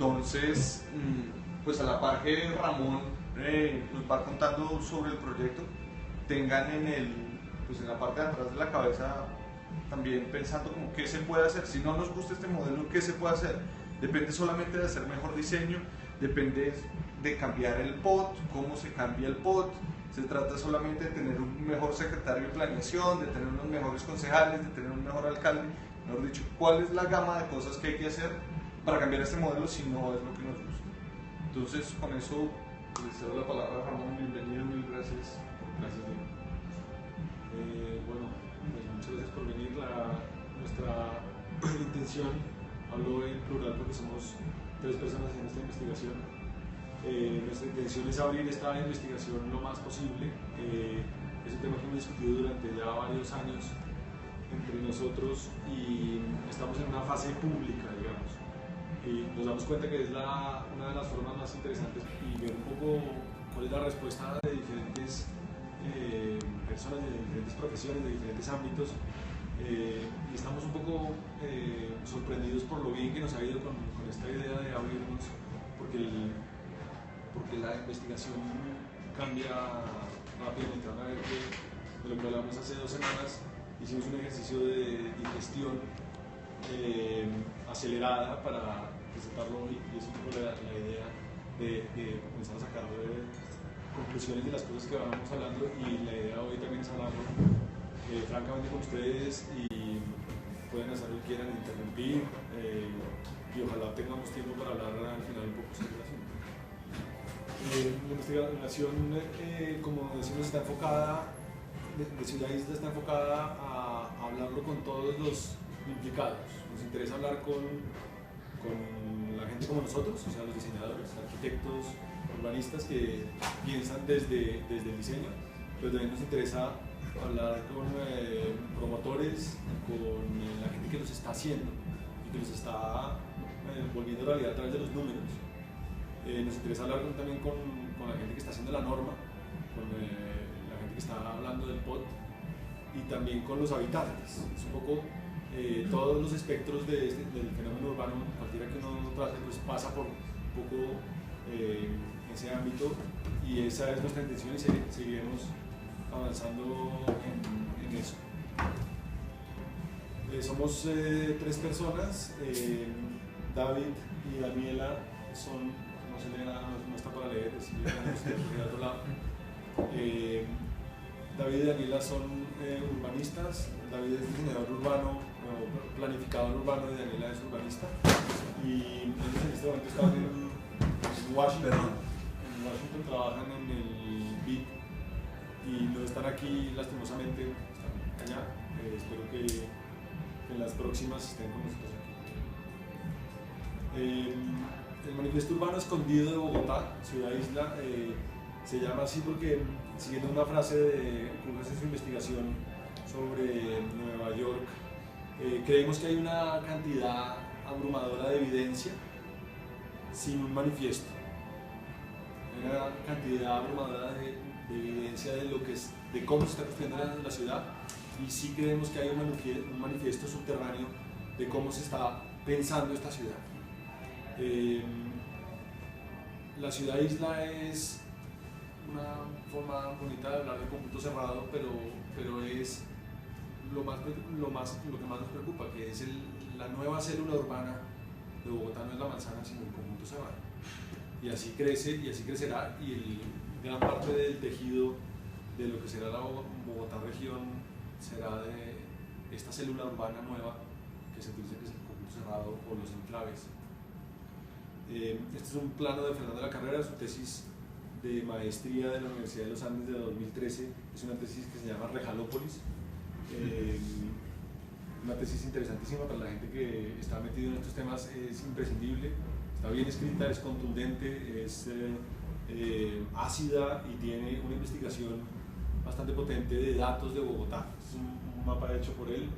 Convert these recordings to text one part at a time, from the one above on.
Entonces, pues a la par que Ramón nos va contando sobre el proyecto, tengan pues en la parte de atrás de la cabeza también pensando como qué se puede hacer. Si no nos gusta este modelo, ¿qué se puede hacer? Depende solamente de hacer mejor diseño, depende de cambiar el POT, cómo se cambia el POT. Se trata solamente de tener un mejor secretario de planeación, de tener unos mejores concejales, de tener un mejor alcalde. Mejor dicho, ¿cuál es la gama de cosas que hay que hacer para cambiar este modelo si no es lo que nos gusta? Entonces, con eso les cedo la palabra a Ramón. Bienvenido, mil gracias. Gracias, Diego. Bueno, pues muchas gracias por venir. Nuestra intención, hablo en plural porque somos 3 personas en esta investigación. Nuestra intención es abrir esta investigación lo más posible. Es un tema que hemos discutido durante ya varios años entre nosotros y estamos en una fase pública, digamos. Y nos damos cuenta que es una de las formas más interesantes y ver un poco cuál es la respuesta de diferentes personas, de diferentes profesiones, de diferentes ámbitos. Y estamos un poco sorprendidos por lo bien que nos ha ido con esta idea de abrirnos, porque la investigación cambia rápidamente. Van a ver que de lo que hablamos hace 2 semanas hicimos un ejercicio de digestión acelerada para presentarlo hoy, y es un poco la idea de comenzar a sacar conclusiones de las cosas que vamos hablando, y la idea hoy también es hablarlo francamente con ustedes, y pueden hacer lo que quieran, interrumpir, y ojalá tengamos tiempo para hablar al final un poco sobre el asunto. La investigación, como decimos, está enfocada, de Ciudad Isla está enfocada a hablarlo con todos los implicados. Nos interesa hablar con la gente como nosotros, o sea, los diseñadores, arquitectos, urbanistas que piensan desde el diseño, pero también nos interesa hablar con promotores, con la gente que los está haciendo y que los está volviendo realidad a través de los números. Nos interesa hablar también con la gente que está haciendo la norma, con la gente que está hablando del POT, y también con los habitantes. Es un poco todos los espectros del fenómeno urbano, cualquiera que uno trate, pues pasa por un poco ese ámbito, y esa es nuestra intención, y seguiremos avanzando en eso. Somos 3 personas. David y Daniela no se lee nada, no está para leer, es de otro lado. David y Daniela son urbanistas. David es diseñador urbano, planificador urbano, y Daniela es urbanista. Y ellos en este momento están en Washington. En Washington trabajan en el BID y no están aquí lastimosamente, están allá. Espero que en las próximas estén con nosotros aquí. El Manifiesto Urbano Escondido de Bogotá, Ciudad Isla, se llama así porque, siguiendo una frase de Curras en su investigación sobre Nueva York, creemos que hay una cantidad abrumadora de evidencia sin un manifiesto. Hay una cantidad abrumadora de evidencia de cómo se está construyendo la ciudad, y sí creemos que hay un manifiesto subterráneo de cómo se está pensando esta ciudad. La Ciudad Isla es una forma bonita de hablar de conjunto cerrado, pero es lo que más nos preocupa, que es la nueva célula urbana de Bogotá. No es la manzana, sino el conjunto cerrado. Y así crece y así crecerá, y gran parte del tejido de lo que será la Bogotá región será de esta célula urbana nueva que se dice que es el conjunto cerrado o los enclaves. Este es un plano de Fernando de la Carrera, su tesis de maestría de la Universidad de los Andes de 2013. Es una tesis que se llama Rejalópolis, una tesis interesantísima para la gente que está metido en estos temas. Es imprescindible, está bien escrita, es contundente, es ácida, y tiene una investigación bastante potente de datos de Bogotá. Es un mapa hecho por él,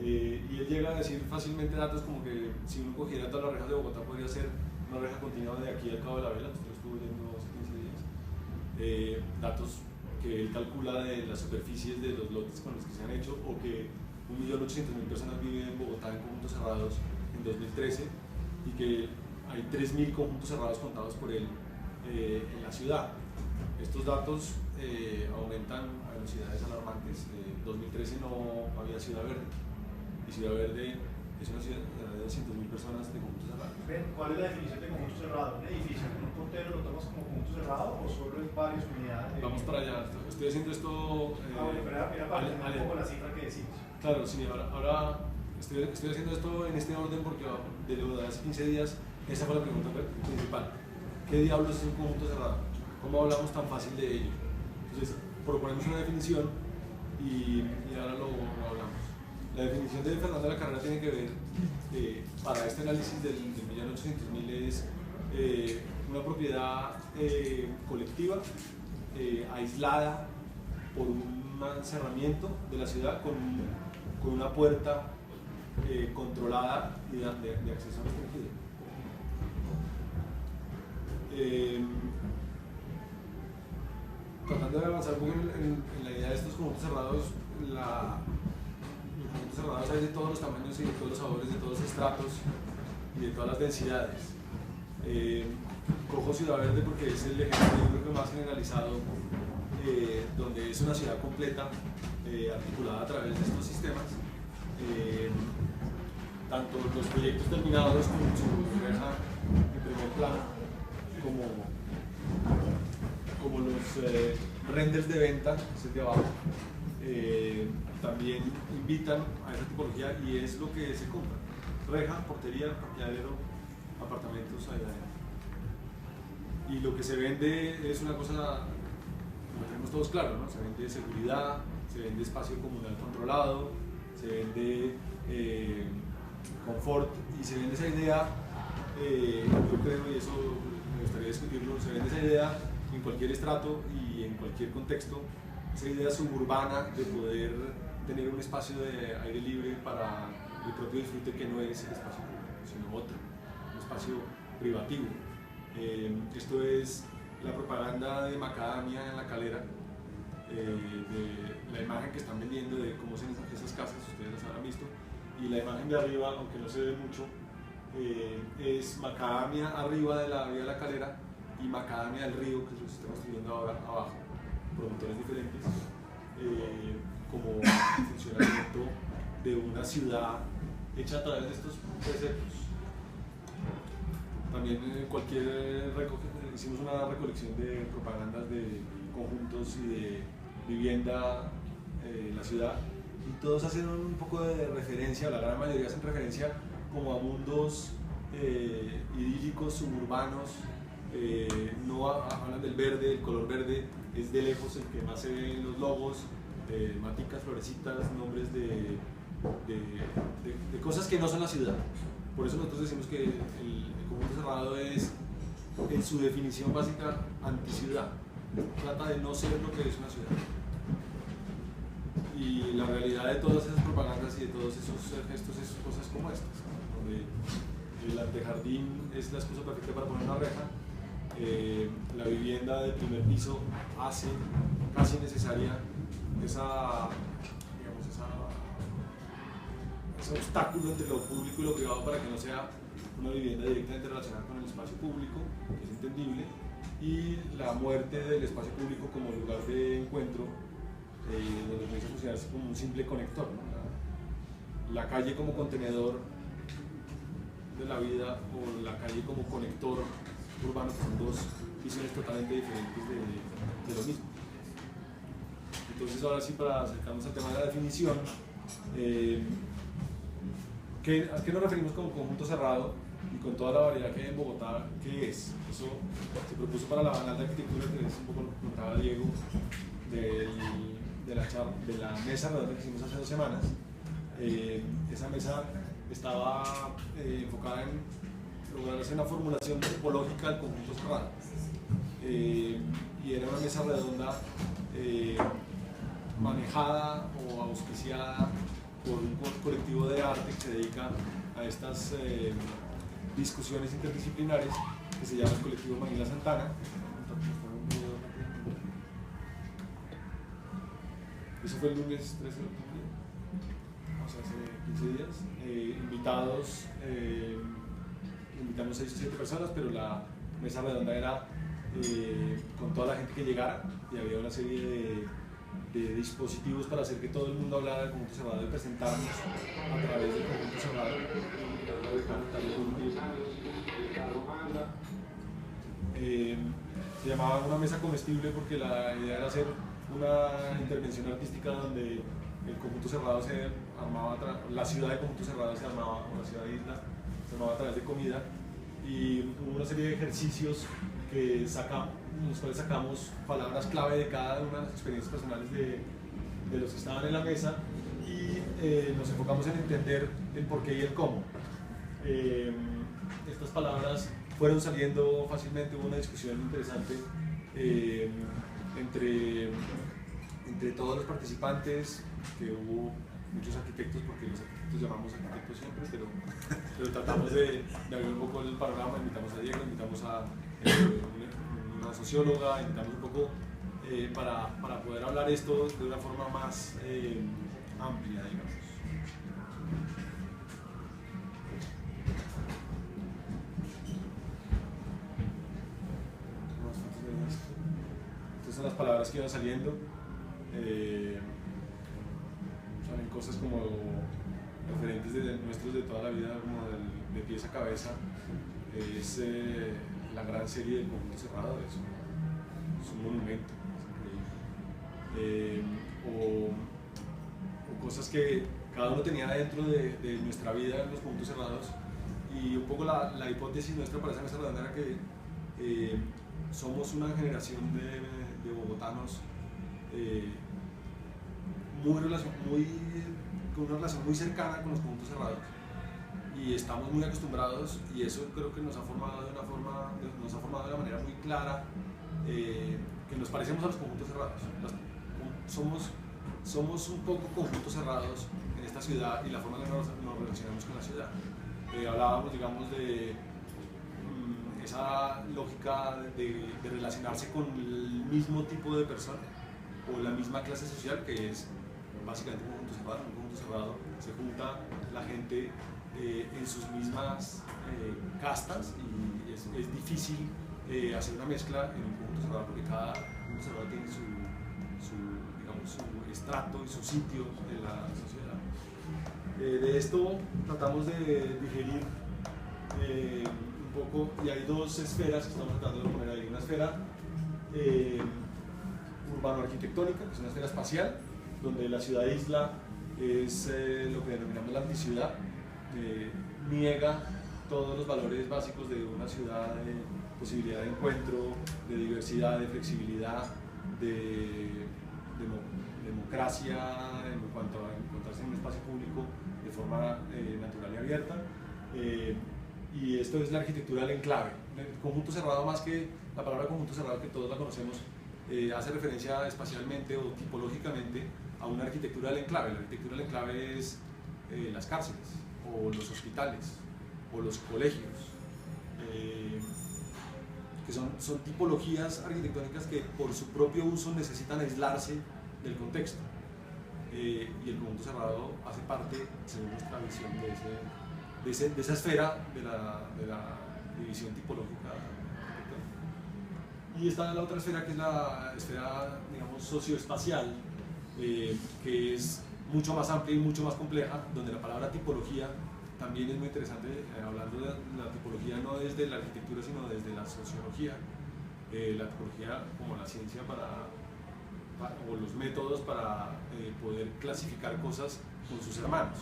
y él llega a decir fácilmente datos como que si uno cogiera todas las rejas de Bogotá podría ser una reja continua de aquí al Cabo de la Vela. Usted lo estuvo viendo hace 15 días. Datos que él calcula de las superficies de los lotes con los que se han hecho, o que 1.800.000 personas viven en Bogotá en conjuntos cerrados en 2013, y que hay 3.000 conjuntos cerrados contados por él en la ciudad. Estos datos aumentan a velocidades alarmantes. En 2013 no había Ciudad Verde, y Ciudad Verde es una ciudad de 200.000 personas de conjuntos cerrados. ¿Cuál es la definición de conjunto cerrado? ¿Un edificio con un portero lo tomas como conjunto cerrado o solo es varias unidades? Vamos para allá. Estoy haciendo esto. Bueno, pero era para un poco la cifra que decimos. Claro, sí, ahora estoy haciendo esto en este orden porque de lo de hace 15 días, esa fue la pregunta principal. ¿Qué diablos es un conjunto cerrado? ¿Cómo hablamos tan fácil de ello? Entonces, proponemos una definición y ahora lo hablamos. La definición de Fernando de la Carrera tiene que ver, para este análisis del 1.800.000, es una propiedad colectiva, aislada por un encerramiento de la ciudad con una puerta controlada y de acceso restringido. Tratando de avanzar un poco en la idea de estos conjuntos cerrados, los conjuntos cerrados hay de todos los tamaños y de todos los sabores, de todos los estratos y de todas las densidades. Cojo Ciudad Verde porque es el ejemplo más generalizado, donde es una ciudad completa, articulada a través de estos sistemas. Tanto los proyectos terminados con su reja en primer plano, como los renders de venta, que es de abajo, también invitan a esa tipología y es lo que se compra: reja, portería, parqueadero, apartamentos allá adentro. Y lo que se vende es una cosa, lo tenemos todos claro, ¿no? Se vende seguridad, se vende espacio comunal controlado, se vende confort, y se vende esa idea, yo creo, y eso me gustaría discutirlo, se vende esa idea en cualquier estrato y en cualquier contexto, esa idea suburbana de poder tener un espacio de aire libre para el propio disfrute, que no es el espacio público, sino otro, un espacio privativo. Esto es la propaganda de Macadamia en La Calera, de la imagen que están vendiendo de cómo son esas casas, ustedes las habrán visto, y la imagen de arriba, aunque no se ve mucho, es Macadamia arriba de la vía de La Calera y Macadamia del Río, que es lo que se está construyendo ahora abajo, promotores diferentes, como funcionamiento de una ciudad hecha a través de estos preceptos. También hicimos una recolección de propagandas de conjuntos y de vivienda en la ciudad, y todos hacen un poco de referencia, la gran mayoría hacen referencia como a mundos idílicos, suburbanos. No hablan del verde, el color verde es de lejos el que más se ve en los logos, maticas, florecitas, nombres de cosas que no son la ciudad. Por eso nosotros decimos que el conjunto cerrado es, en su definición básica, anticiudad. Trata de no ser lo que es una ciudad. Y la realidad de todas esas propagandas y de todos esos gestos es cosas como estas, ¿no? Donde el antejardín es la excusa perfecta para poner una reja, la vivienda de primer piso hace casi necesaria ese obstáculo entre lo público y lo privado para que no sea una vivienda directamente relacionada con el espacio público, que es entendible, y la muerte del espacio público como lugar de encuentro, donde comienza a funcionarse como un simple conector, ¿no? La calle como contenedor de la vida, o la calle como conector urbano, que son dos visiones totalmente diferentes de lo mismo. Entonces, ahora sí, para acercarnos al tema de la definición, ¿a qué nos referimos como conjunto cerrado? Y con toda la variedad que hay en Bogotá, ¿qué es? Eso se propuso para la Bienal de Arquitectura, que es un poco lo que contaba Diego, de la mesa redonda que hicimos hace 2 semanas. Esa mesa estaba enfocada en lograr hacer una formulación tipológica del conjunto cerrado. Y era una mesa redonda manejada o auspiciada por un colectivo de arte que se dedica a estas discusiones interdisciplinares, que se llama el colectivo Manila Santana. Eso fue el lunes 13 de octubre, o sea, hace 15 días. Invitados invitamos 6 o 7 personas, pero la mesa redonda era con toda la gente que llegara, y había una serie de dispositivos para hacer que todo el mundo hablara del conjunto cerrado y presentarnos a través del conjunto cerrado. Se llamaba una mesa comestible porque la idea era hacer una intervención artística donde el conjunto cerrado se armaba, la ciudad de conjunto cerrado se armaba, o la ciudad de isla se armaba a través de comida, y hubo una serie de ejercicios que los cuales sacamos palabras clave de cada una de las experiencias personales de los que estaban en la mesa, y nos enfocamos en entender el por qué y el cómo. Estas palabras fueron saliendo fácilmente, hubo una discusión interesante entre todos los participantes, que hubo muchos arquitectos, porque los arquitectos llamamos arquitectos siempre, pero tratamos de ver un poco el panorama. Invitamos a Diego, invitamos a una socióloga, invitamos un poco para poder hablar esto de una forma más amplia, digamos. Estas son las palabras que iban saliendo. Salen cosas como referentes nuestros de toda la vida, como de pies a cabeza. Es la gran serie del conjunto cerrado, es un monumento, es increíble. O cosas que cada uno tenía dentro de nuestra vida en los conjuntos cerrados, y un poco la hipótesis nuestra para esa mesa redonda era que somos una generación de bogotanos con una relación muy cercana con los conjuntos cerrados, y estamos muy acostumbrados, y eso creo que nos ha formado de una manera muy clara, que nos parecemos a los conjuntos cerrados. Somos un poco conjuntos cerrados en esta ciudad, y la forma en que nos relacionamos con la ciudad. Hablábamos, digamos, de esa lógica de relacionarse con el mismo tipo de persona o la misma clase social, que es básicamente un conjunto cerrado. En un conjunto cerrado se junta la gente en sus mismas castas, y es difícil hacer una mezcla en un conjunto cerrado, porque cada conjunto cerrado tiene su estrato y su sitio en la sociedad. De esto tratamos de digerir un poco, y hay dos esferas que estamos tratando de poner ahí. Una esfera urbano-arquitectónica, que es una esfera espacial, donde la ciudad-isla es lo que denominamos la anticiudad, niega todos los valores básicos de una ciudad, de posibilidad de encuentro, de diversidad, de flexibilidad, de democracia en cuanto a encontrarse en un espacio público de forma natural y abierta. Y esto es la arquitectura del enclave. El conjunto cerrado, más que la palabra conjunto cerrado que todos la conocemos, hace referencia espacialmente o tipológicamente a una arquitectura del enclave. La arquitectura del enclave es las cárceles, o los hospitales, o los colegios, que son tipologías arquitectónicas que por su propio uso necesitan aislarse del contexto. Y el conjunto cerrado hace parte, según nuestra visión, de esa esfera de la división tipológica arquitectónica. Y está la otra esfera, que es la esfera, digamos, socioespacial, que es mucho más amplia y mucho más compleja, donde la palabra tipología también es muy interesante, hablando de la tipología no desde la arquitectura, sino desde la sociología. La tipología como la ciencia o los métodos para poder clasificar cosas con sus hermanos,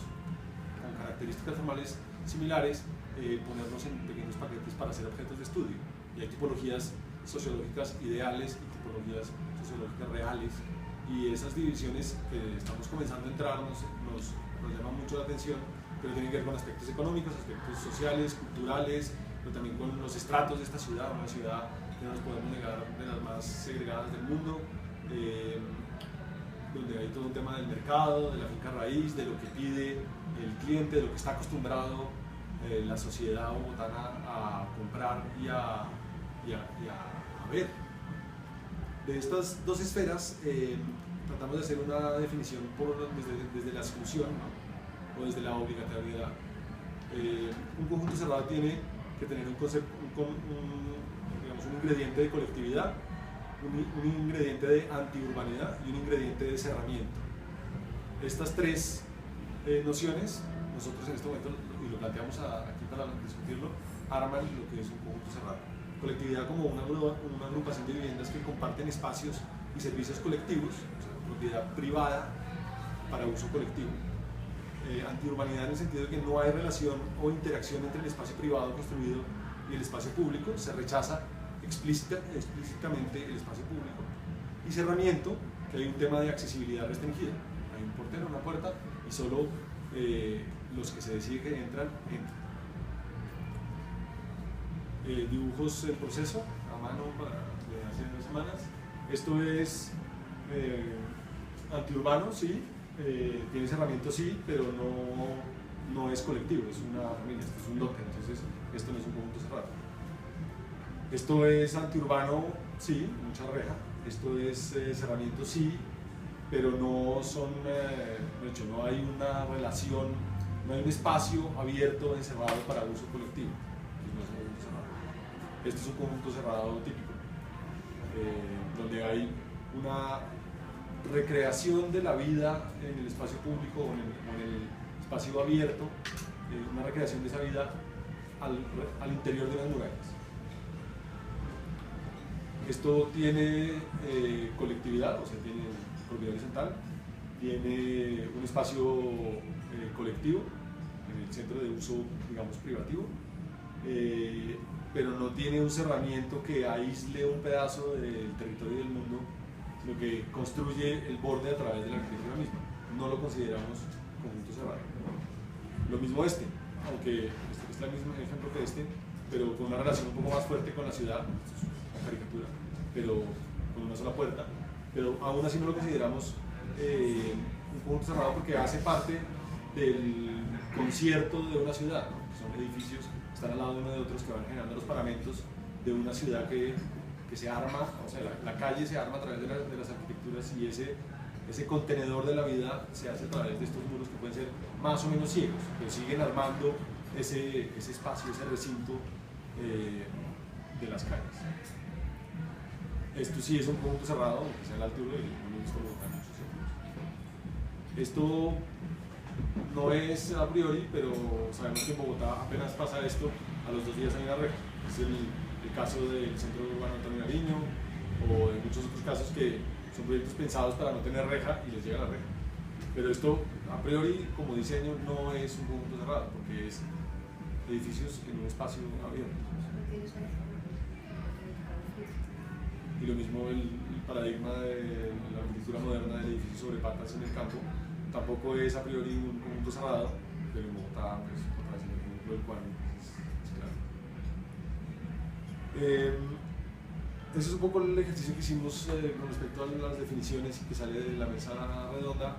con características formales similares, ponerlos en pequeños paquetes para ser objetos de estudio. Y hay tipologías sociológicas ideales y tipologías sociológicas reales, y esas divisiones que estamos comenzando a entrar nos llaman mucho la atención, pero tienen que ver con aspectos económicos, aspectos sociales, culturales, pero también con los estratos de esta ciudad, una ciudad que no nos podemos negar de las más segregadas del mundo, donde hay todo un tema del mercado, de la finca raíz, de lo que pide el cliente, de lo que está acostumbrado la sociedad bogotana a comprar y a ver. De estas dos esferas tratamos de hacer una definición desde la exclusión, ¿no? O desde la obligatoriedad. Un conjunto cerrado tiene que tener digamos, un ingrediente de colectividad, un ingrediente de antiurbanidad y un ingrediente de cerramiento. Estas tres nociones, nosotros en este momento, y lo planteamos aquí para discutirlo, arman lo que es un conjunto cerrado. Colectividad como una agrupación de viviendas que comparten espacios y servicios colectivos, o sea, propiedad privada para uso colectivo. Antiurbanidad en el sentido de que no hay relación o interacción entre el espacio privado construido y el espacio público, se rechaza explícitamente el espacio público. Y cerramiento, que hay un tema de accesibilidad restringida, hay un portero, una puerta, y solo los que se decide que entran. Dibujos en proceso, a mano de hace 2 semanas. Esto es antiurbano, sí, tiene cerramiento, sí, pero no es colectivo, es una familia, esto es un lote, entonces esto no es un conjunto cerrado. Esto es antiurbano, sí, mucha reja. Esto es cerramiento, sí, pero no son, de hecho, no hay una relación, no hay un espacio abierto, encerrado para uso colectivo. No es un conjunto cerrado. Esto es un conjunto cerrado típico, donde hay una recreación de la vida en el espacio público o en el espacio abierto, una recreación de esa vida al interior de las murallas. Esto tiene colectividad, o sea, tiene propiedad horizontal, tiene un espacio colectivo en el centro de uso, digamos, privativo, pero no tiene un cerramiento que aísle un pedazo del territorio del mundo, sino que construye el borde a través de la arquitectura misma. No lo consideramos conjunto cerrado. Lo mismo este, aunque este es el mismo ejemplo que este, pero con una relación un poco más fuerte con la ciudad, la caricatura, pero con una sola puerta, pero aún así no lo consideramos un conjunto cerrado porque hace parte del concierto de una ciudad, ¿no? Son edificios que están al lado de uno de otros que van generando los paramentos de una ciudad que se arma, o sea, la calle se arma a través de las arquitecturas, y ese contenedor de la vida se hace a través de estos muros que pueden ser más o menos ciegos, pero siguen armando ese espacio, ese recinto de las calles. Esto sí es un conjunto cerrado, aunque sea en la altura, y no lo he visto en muchos ejemplos. Esto no es a priori, pero sabemos que en Bogotá apenas pasa esto, a los 2 días hay una reja. Es el caso del Centro Urbano Antonio Nariño, o de muchos otros casos que son proyectos pensados para no tener reja y les llega la reja. Pero esto, a priori, como diseño, no es un conjunto cerrado, porque es edificios en un espacio abierto. Y lo mismo el paradigma de la arquitectura moderna del edificio sobre patas en el campo, tampoco es a priori un conjunto cerrado, pero en Bogotá, pues, otra vez el ejemplo del cual es claro. Ese es un poco el ejercicio que hicimos con respecto a las definiciones, que sale de la mesa redonda.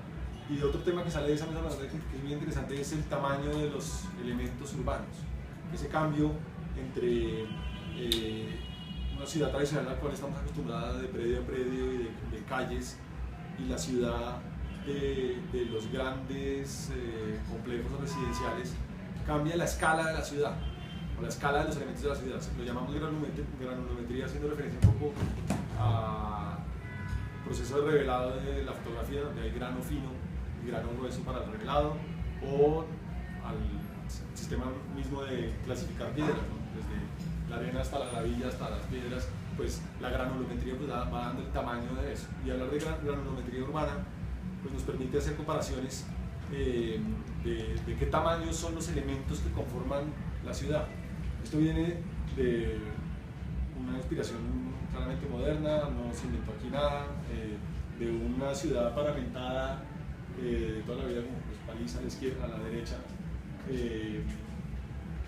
Y otro tema que sale de esa mesa redonda, que es muy interesante, es el tamaño de los elementos urbanos. Ese cambio entre una ciudad tradicional a la cual estamos acostumbrados de predio a predio y de calles, y la ciudad de los grandes complejos residenciales, cambia la escala de la ciudad, o la escala de los elementos de la ciudad. Lo llamamos granulometría, haciendo referencia un poco al proceso de revelado de la fotografía, donde hay grano fino y grano grueso para el revelado, o al sistema mismo de clasificar piedras, ¿no? Desde la arena hasta la gravilla, hasta las piedras, pues la granulometría pues, va dando el tamaño de eso. Y hablar de granulometría urbana pues, nos permite hacer comparaciones de qué tamaño son los elementos que conforman la ciudad. Esto viene de una inspiración claramente moderna, no se inventó aquí nada, de una ciudad paramentada de toda la vida, como pues, paliza a la izquierda, a la derecha,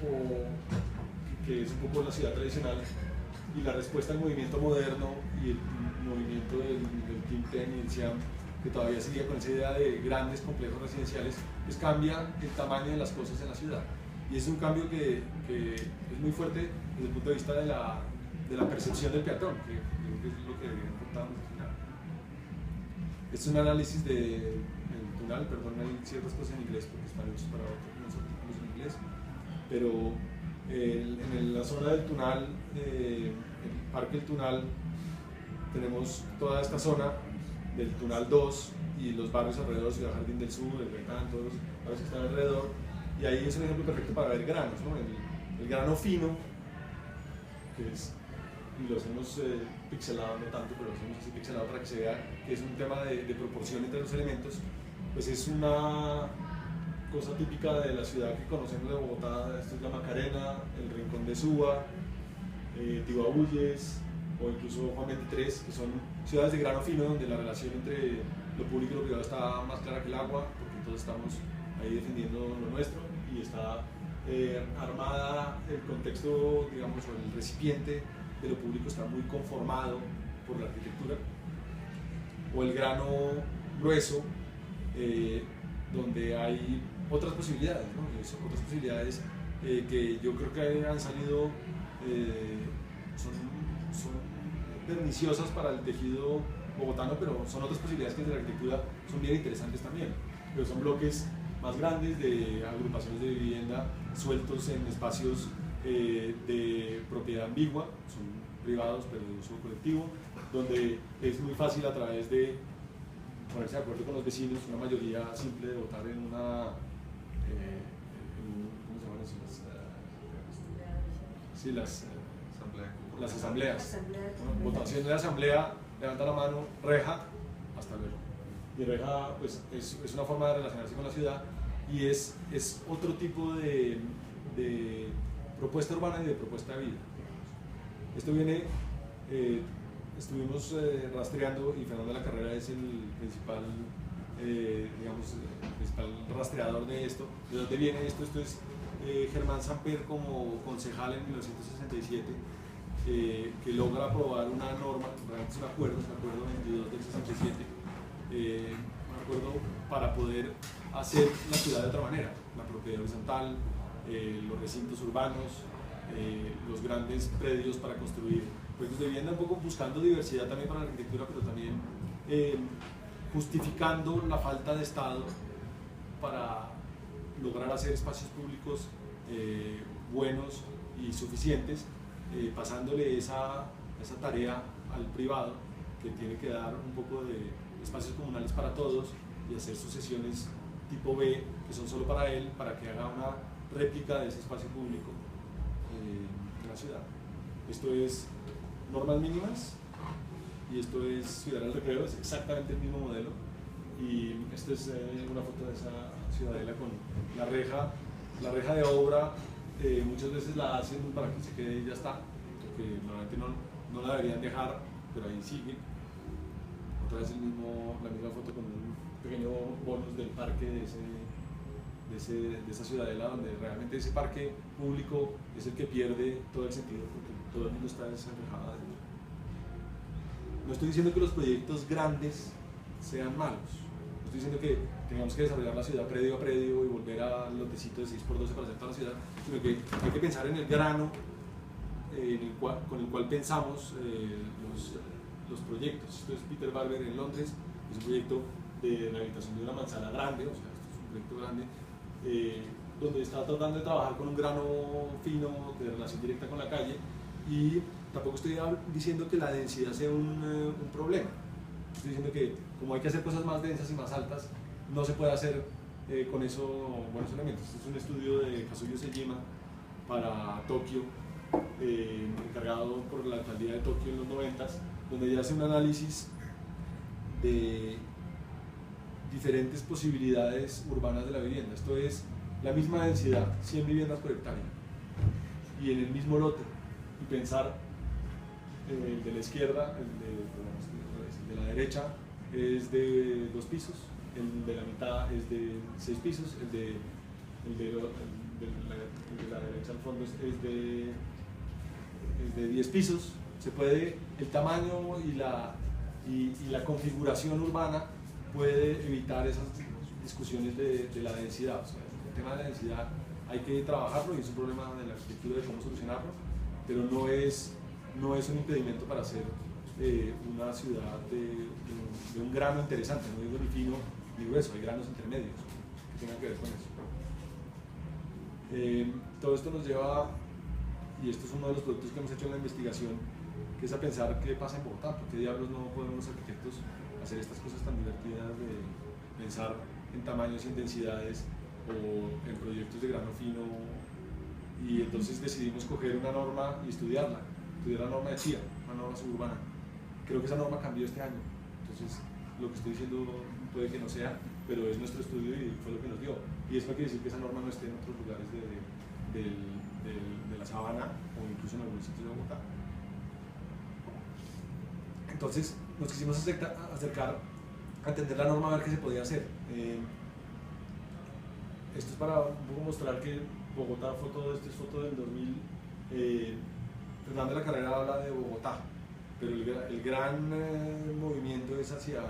o que es un poco la ciudad tradicional, y la respuesta al movimiento moderno y el movimiento del Quinten y el Siam, que todavía sigue con esa idea de grandes complejos residenciales, pues cambia el tamaño de las cosas en la ciudad. Y es un cambio que es muy fuerte desde el punto de vista de la percepción del peatón, que creo que es lo que deberían contarnos al final. Este es un análisis del perdón, hay ciertas cosas en inglés porque están hechos para otros artículos en inglés, pero En la zona del Tunal, el Parque del Tunal, tenemos toda esta zona del Tunal 2 y los barrios alrededor, Ciudad Jardín del Sur, el Retán, todos los barrios que están alrededor, y ahí es un ejemplo perfecto para ver granos, ¿no? El grano fino, que es, y lo hacemos pixelado, no tanto, pero lo hacemos así pixelado para que se vea que es un tema de proporción entre los elementos, pues es una cosa típica de la ciudad que conocemos de Bogotá. Esto es la Macarena, el Rincón de Suba, Tibabuyes o incluso Juan 23, que son ciudades de grano fino donde la relación entre lo público y lo privado está más clara que el agua, porque todos estamos ahí defendiendo lo nuestro y está armada el contexto, digamos, o el recipiente de lo público está muy conformado por la arquitectura. O el grano grueso, donde hay otras posibilidades, ¿no? Otras posibilidades que yo creo que han salido, son perniciosas para el tejido bogotano, pero son otras posibilidades que desde la arquitectura son bien interesantes también. Pero son bloques más grandes de agrupaciones de vivienda sueltos en espacios de propiedad ambigua, son privados pero de uso colectivo, donde es muy fácil a través de ponerse de acuerdo con los vecinos, una mayoría simple de votar en una, ¿cómo se llaman eso? Sí, las asambleas. Bueno, votación de la asamblea, levanta la mano, reja, hasta luego. Y reja pues, es una forma de relacionarse con la ciudad y es otro tipo de propuesta urbana y de propuesta de vida. Esto viene, estuvimos rastreando, y Fernando de la Carrera es el principal, digamos, el principal rastreador de esto. ¿De dónde viene esto? Esto es Germán Samper como concejal en 1967, que logra aprobar una norma, realmente es un acuerdo 22 del 67, un acuerdo para poder hacer la ciudad de otra manera, la propiedad horizontal, los recintos urbanos, los grandes predios para construir proyectos de vivienda, un poco buscando diversidad también para la arquitectura, pero también justificando la falta de Estado para lograr hacer espacios públicos buenos y suficientes, pasándole esa tarea al privado, que tiene que dar un poco de espacios comunales para todos y hacer sucesiones tipo B, que son solo para él, para que haga una réplica de ese espacio público en la ciudad. Esto es normas mínimas y esto es Ciudad del Recreo, es exactamente el mismo modelo, y esta es una foto de esa ciudadela con la reja de obra. Muchas veces la hacen para que se quede y ya está, porque normalmente no la deberían dejar, pero ahí sigue. Otra vez la misma foto con un pequeño bonus del parque de esa ciudadela, donde realmente ese parque público es el que pierde todo el sentido, porque todo el mundo está desenrejado adentro. No estoy diciendo que los proyectos grandes sean malos, no estoy diciendo que tengamos que desarrollar la ciudad predio a predio y volver al lotecito de 6x12 para hacer toda la ciudad, sino que hay que pensar en el grano con el cual pensamos los proyectos. Esto es Peter Barber en Londres, es un proyecto de rehabilitación de una manzana grande, o sea, esto es un proyecto grande, donde está tratando de trabajar con un grano fino de relación directa con la calle, y tampoco estoy diciendo que la densidad sea un problema. Estoy diciendo que como hay que hacer cosas más densas y más altas, no se puede hacer con eso buenos elementos. Este es un estudio de Kazuyo Sejima para Tokio, encargado por la alcaldía de Tokio en los 90s, donde ella hace un análisis de diferentes posibilidades urbanas de la vivienda. Esto es la misma densidad, 100 viviendas por hectárea, y en el mismo lote, y pensar el de la izquierda, el de la derecha es de 2 pisos, el de la mitad es de 6 pisos, el de la derecha al fondo es de 10 pisos. Se puede, el tamaño y la configuración urbana puede evitar esas discusiones de la densidad. O sea, el tema de la densidad hay que trabajarlo y es un problema de la arquitectura de cómo solucionarlo, pero no es un impedimento para hacer una ciudad de un grano interesante. No digo ni fino ni grueso, hay granos intermedios que tengan que ver con eso. Todo esto nos lleva y esto es uno de los productos que hemos hecho en la investigación, que es a pensar qué pasa en Bogotá, por qué diablos no podemos los arquitectos hacer estas cosas tan divertidas de pensar en tamaños y en densidades o en proyectos de grano fino. Y entonces decidimos coger una norma y estudiar la norma de CIA, una norma suburbana. Creo que esa norma cambió este año, entonces lo que estoy diciendo puede que no sea, pero es nuestro estudio y fue lo que nos dio. Y eso no quiere decir que esa norma no esté en otros lugares de la sabana o incluso en algunos sitios de Bogotá. Entonces nos quisimos acercar a entender la norma, a ver qué se podía hacer. Esto es para un poco mostrar que Bogotá fue todo esto, es foto del 2000. Fernando de la Carrera habla de Bogotá, pero el gran movimiento es hacia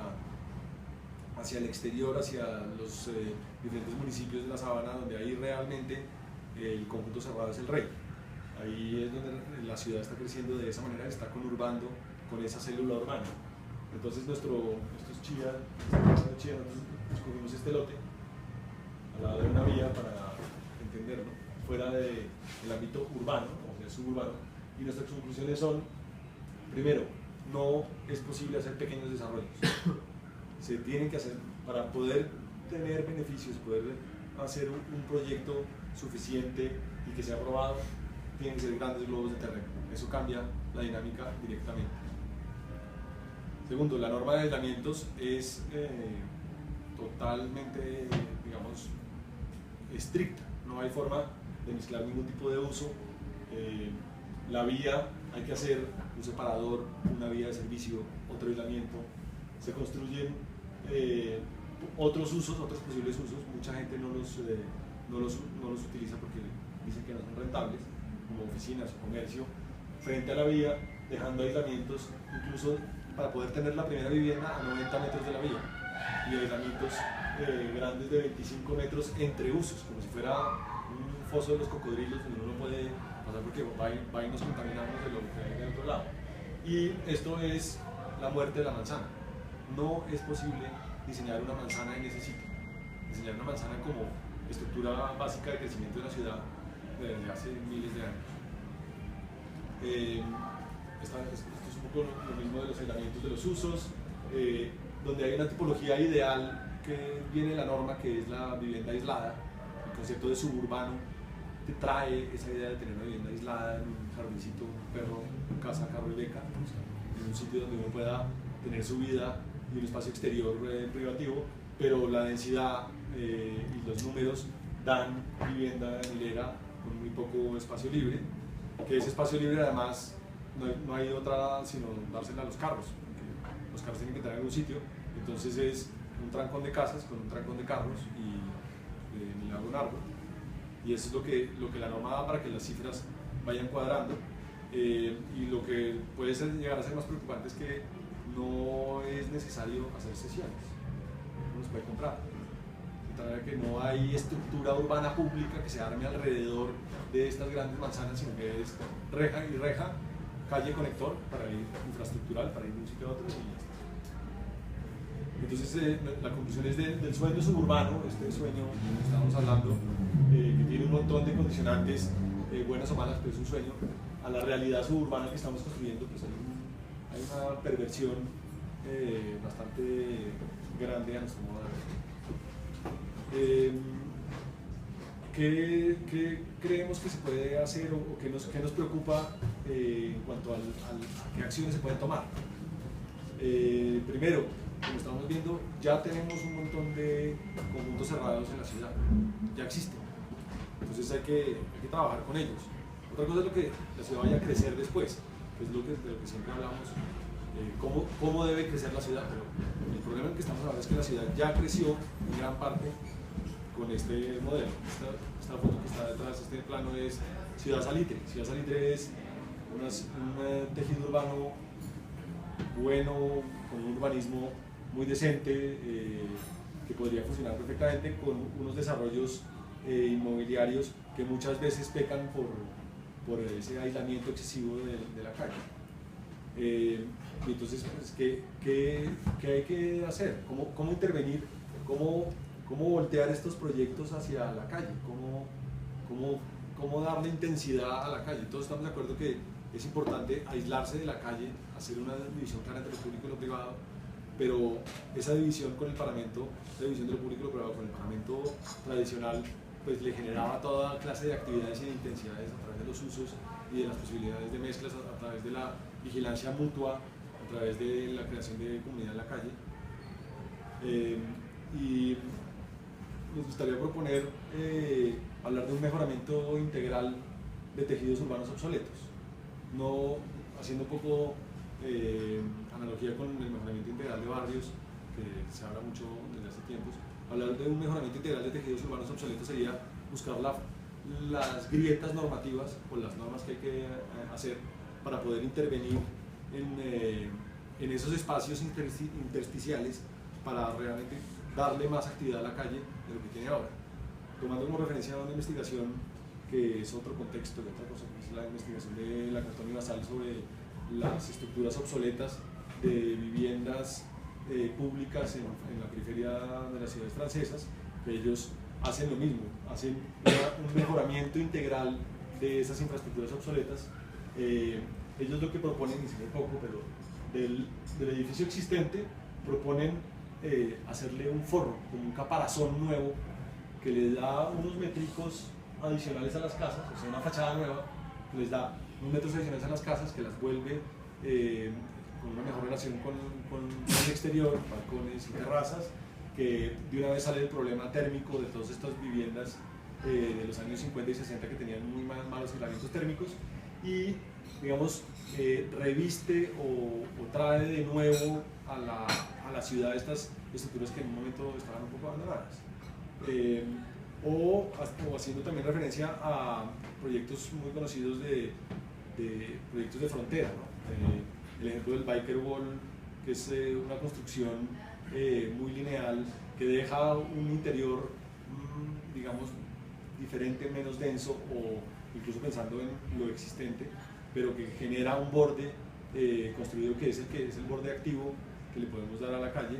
el exterior, hacia los diferentes municipios de la sabana, donde ahí realmente el conjunto cerrado es el rey. Ahí es donde la ciudad está creciendo de esa manera, está conurbando con esa célula urbana. Entonces esto es Chía, nosotros escogimos este lote al lado de una vía para entenderlo, fuera del ámbito urbano, o sea, suburbano, y nuestras conclusiones son: primero, no es posible hacer pequeños desarrollos. Se tienen que hacer, para poder tener beneficios, poder hacer un proyecto suficiente y que sea aprobado, tienen que ser grandes globos de terreno. Eso cambia la dinámica directamente. Segundo, la norma de aislamientos es totalmente, digamos, estricta. No hay forma de mezclar ningún tipo de uso. La vía, hay que hacer un separador, una vía de servicio, otro aislamiento. Se construyen otros usos, otros posibles usos. Mucha gente no los utiliza porque dicen que no son rentables, como oficinas o comercio, frente a la vía, dejando aislamientos incluso para poder tener la primera vivienda a 90 metros de la vía, y aislamientos grandes de 25 metros entre usos, como si fuera un foso de los cocodrilos donde uno no puede pasar porque va y nos contaminamos de lo que hay del otro lado. Y esto es la muerte de la manzana. No es posible diseñar una manzana en ese sitio. Diseñar una manzana como estructura básica de crecimiento de la ciudad desde hace miles de años. Esto es un poco lo mismo de los aislamientos de los usos, donde hay una tipología ideal que viene de la norma, que es la vivienda aislada. El concepto de suburbano te trae esa idea de tener una vivienda aislada en un jardincito, un perro, casa, carro y beca, en un sitio donde uno pueda tener su vida y un espacio exterior privativo, pero la densidad y los números dan vivienda en hilera con muy poco espacio libre, que ese espacio libre además no hay otra sino dársela a los carros, porque los carros tienen que estar en algún sitio. Entonces es un trancón de casas con un trancón de carros y le hago un árbol, y eso es lo que la norma da para que las cifras vayan cuadrando. Y lo que puede llegar a ser más preocupante es que no es necesario hacer sesiones, uno los puede comprar. Que no hay estructura urbana pública que se arme alrededor de estas grandes manzanas, sino que es reja y reja, calle conector para ir infraestructural, para ir de un sitio a otro, y ya está. Entonces la conclusión es del sueño suburbano, este sueño que estábamos hablando, que tiene un montón de condicionantes, buenas o malas, pero es un sueño, a la realidad suburbana que estamos construyendo, pues hay una perversión bastante grande a nuestro modo de ver. ¿Qué creemos que se puede hacer o qué nos preocupa en cuanto a qué acciones se pueden tomar? Primero, como estamos viendo, ya tenemos un montón de conjuntos cerrados en la ciudad, ya existen, entonces hay que trabajar con ellos. Otra cosa es lo que la ciudad vaya a crecer después, que es de lo que siempre hablamos, cómo debe crecer la ciudad, pero el problema en que estamos ahora es que la ciudad ya creció en gran parte con este modelo. Esta foto que está detrás, este plano es Ciudad Salitre. Ciudad Salitre es un tejido urbano bueno, con un urbanismo muy decente, que podría funcionar perfectamente con unos desarrollos inmobiliarios que muchas veces pecan por ese aislamiento excesivo de la calle. Entonces, pues, ¿qué hay que hacer? ¿Cómo intervenir? ¿Cómo voltear estos proyectos hacia la calle? ¿Cómo cómo darle intensidad a la calle. Todos estamos de acuerdo que es importante aislarse de la calle, hacer una división clara entre lo público y lo privado, pero esa división con el paramento, la división de lo público y lo privado con el paramento tradicional, pues le generaba toda clase de actividades y de intensidades a través de los usos y de las posibilidades de mezclas, a través de la vigilancia mutua, a través de la creación de comunidad en la calle. Y nos gustaría proponer hablar de un mejoramiento integral de tejidos urbanos obsoletos, no haciendo un poco analogía con el mejoramiento integral de barrios, que se habla mucho desde hace tiempos. Hablar de un mejoramiento integral de tejidos urbanos obsoletos sería buscar las grietas normativas o las normas que hay que hacer para poder intervenir en esos espacios intersticiales para realmente darle más actividad a la calle de lo que tiene ahora. Tomando como referencia una investigación que es otro contexto de otra cosa, que es la investigación de la Antonio Basal sobre las estructuras obsoletas de viviendas públicas en la periferia de las ciudades francesas, que ellos hacen lo mismo, hacen un mejoramiento integral de esas infraestructuras obsoletas. Ellos lo que proponen, y se ve poco, pero del edificio existente proponen hacerle un forro, como un caparazón nuevo que le da unos métricos adicionales a las casas, o sea, una fachada nueva que les da unos metros adicionales a las casas, que las vuelve con una mejor relación con el exterior, balcones y terrazas, que de una vez sale el problema térmico de todas estas viviendas de los años 50 y 60 que tenían muy malos aislamientos térmicos, y digamos reviste o trae de nuevo a la ciudad estas estructuras que en un momento estaban un poco abandonadas. O haciendo también referencia a proyectos muy conocidos de proyectos de frontera, ¿no? El ejemplo del Biker Wall, que es una construcción muy lineal que deja un interior, digamos, diferente, menos denso, o incluso pensando en lo existente, pero que genera un borde construido que es el borde activo que le podemos dar a la calle,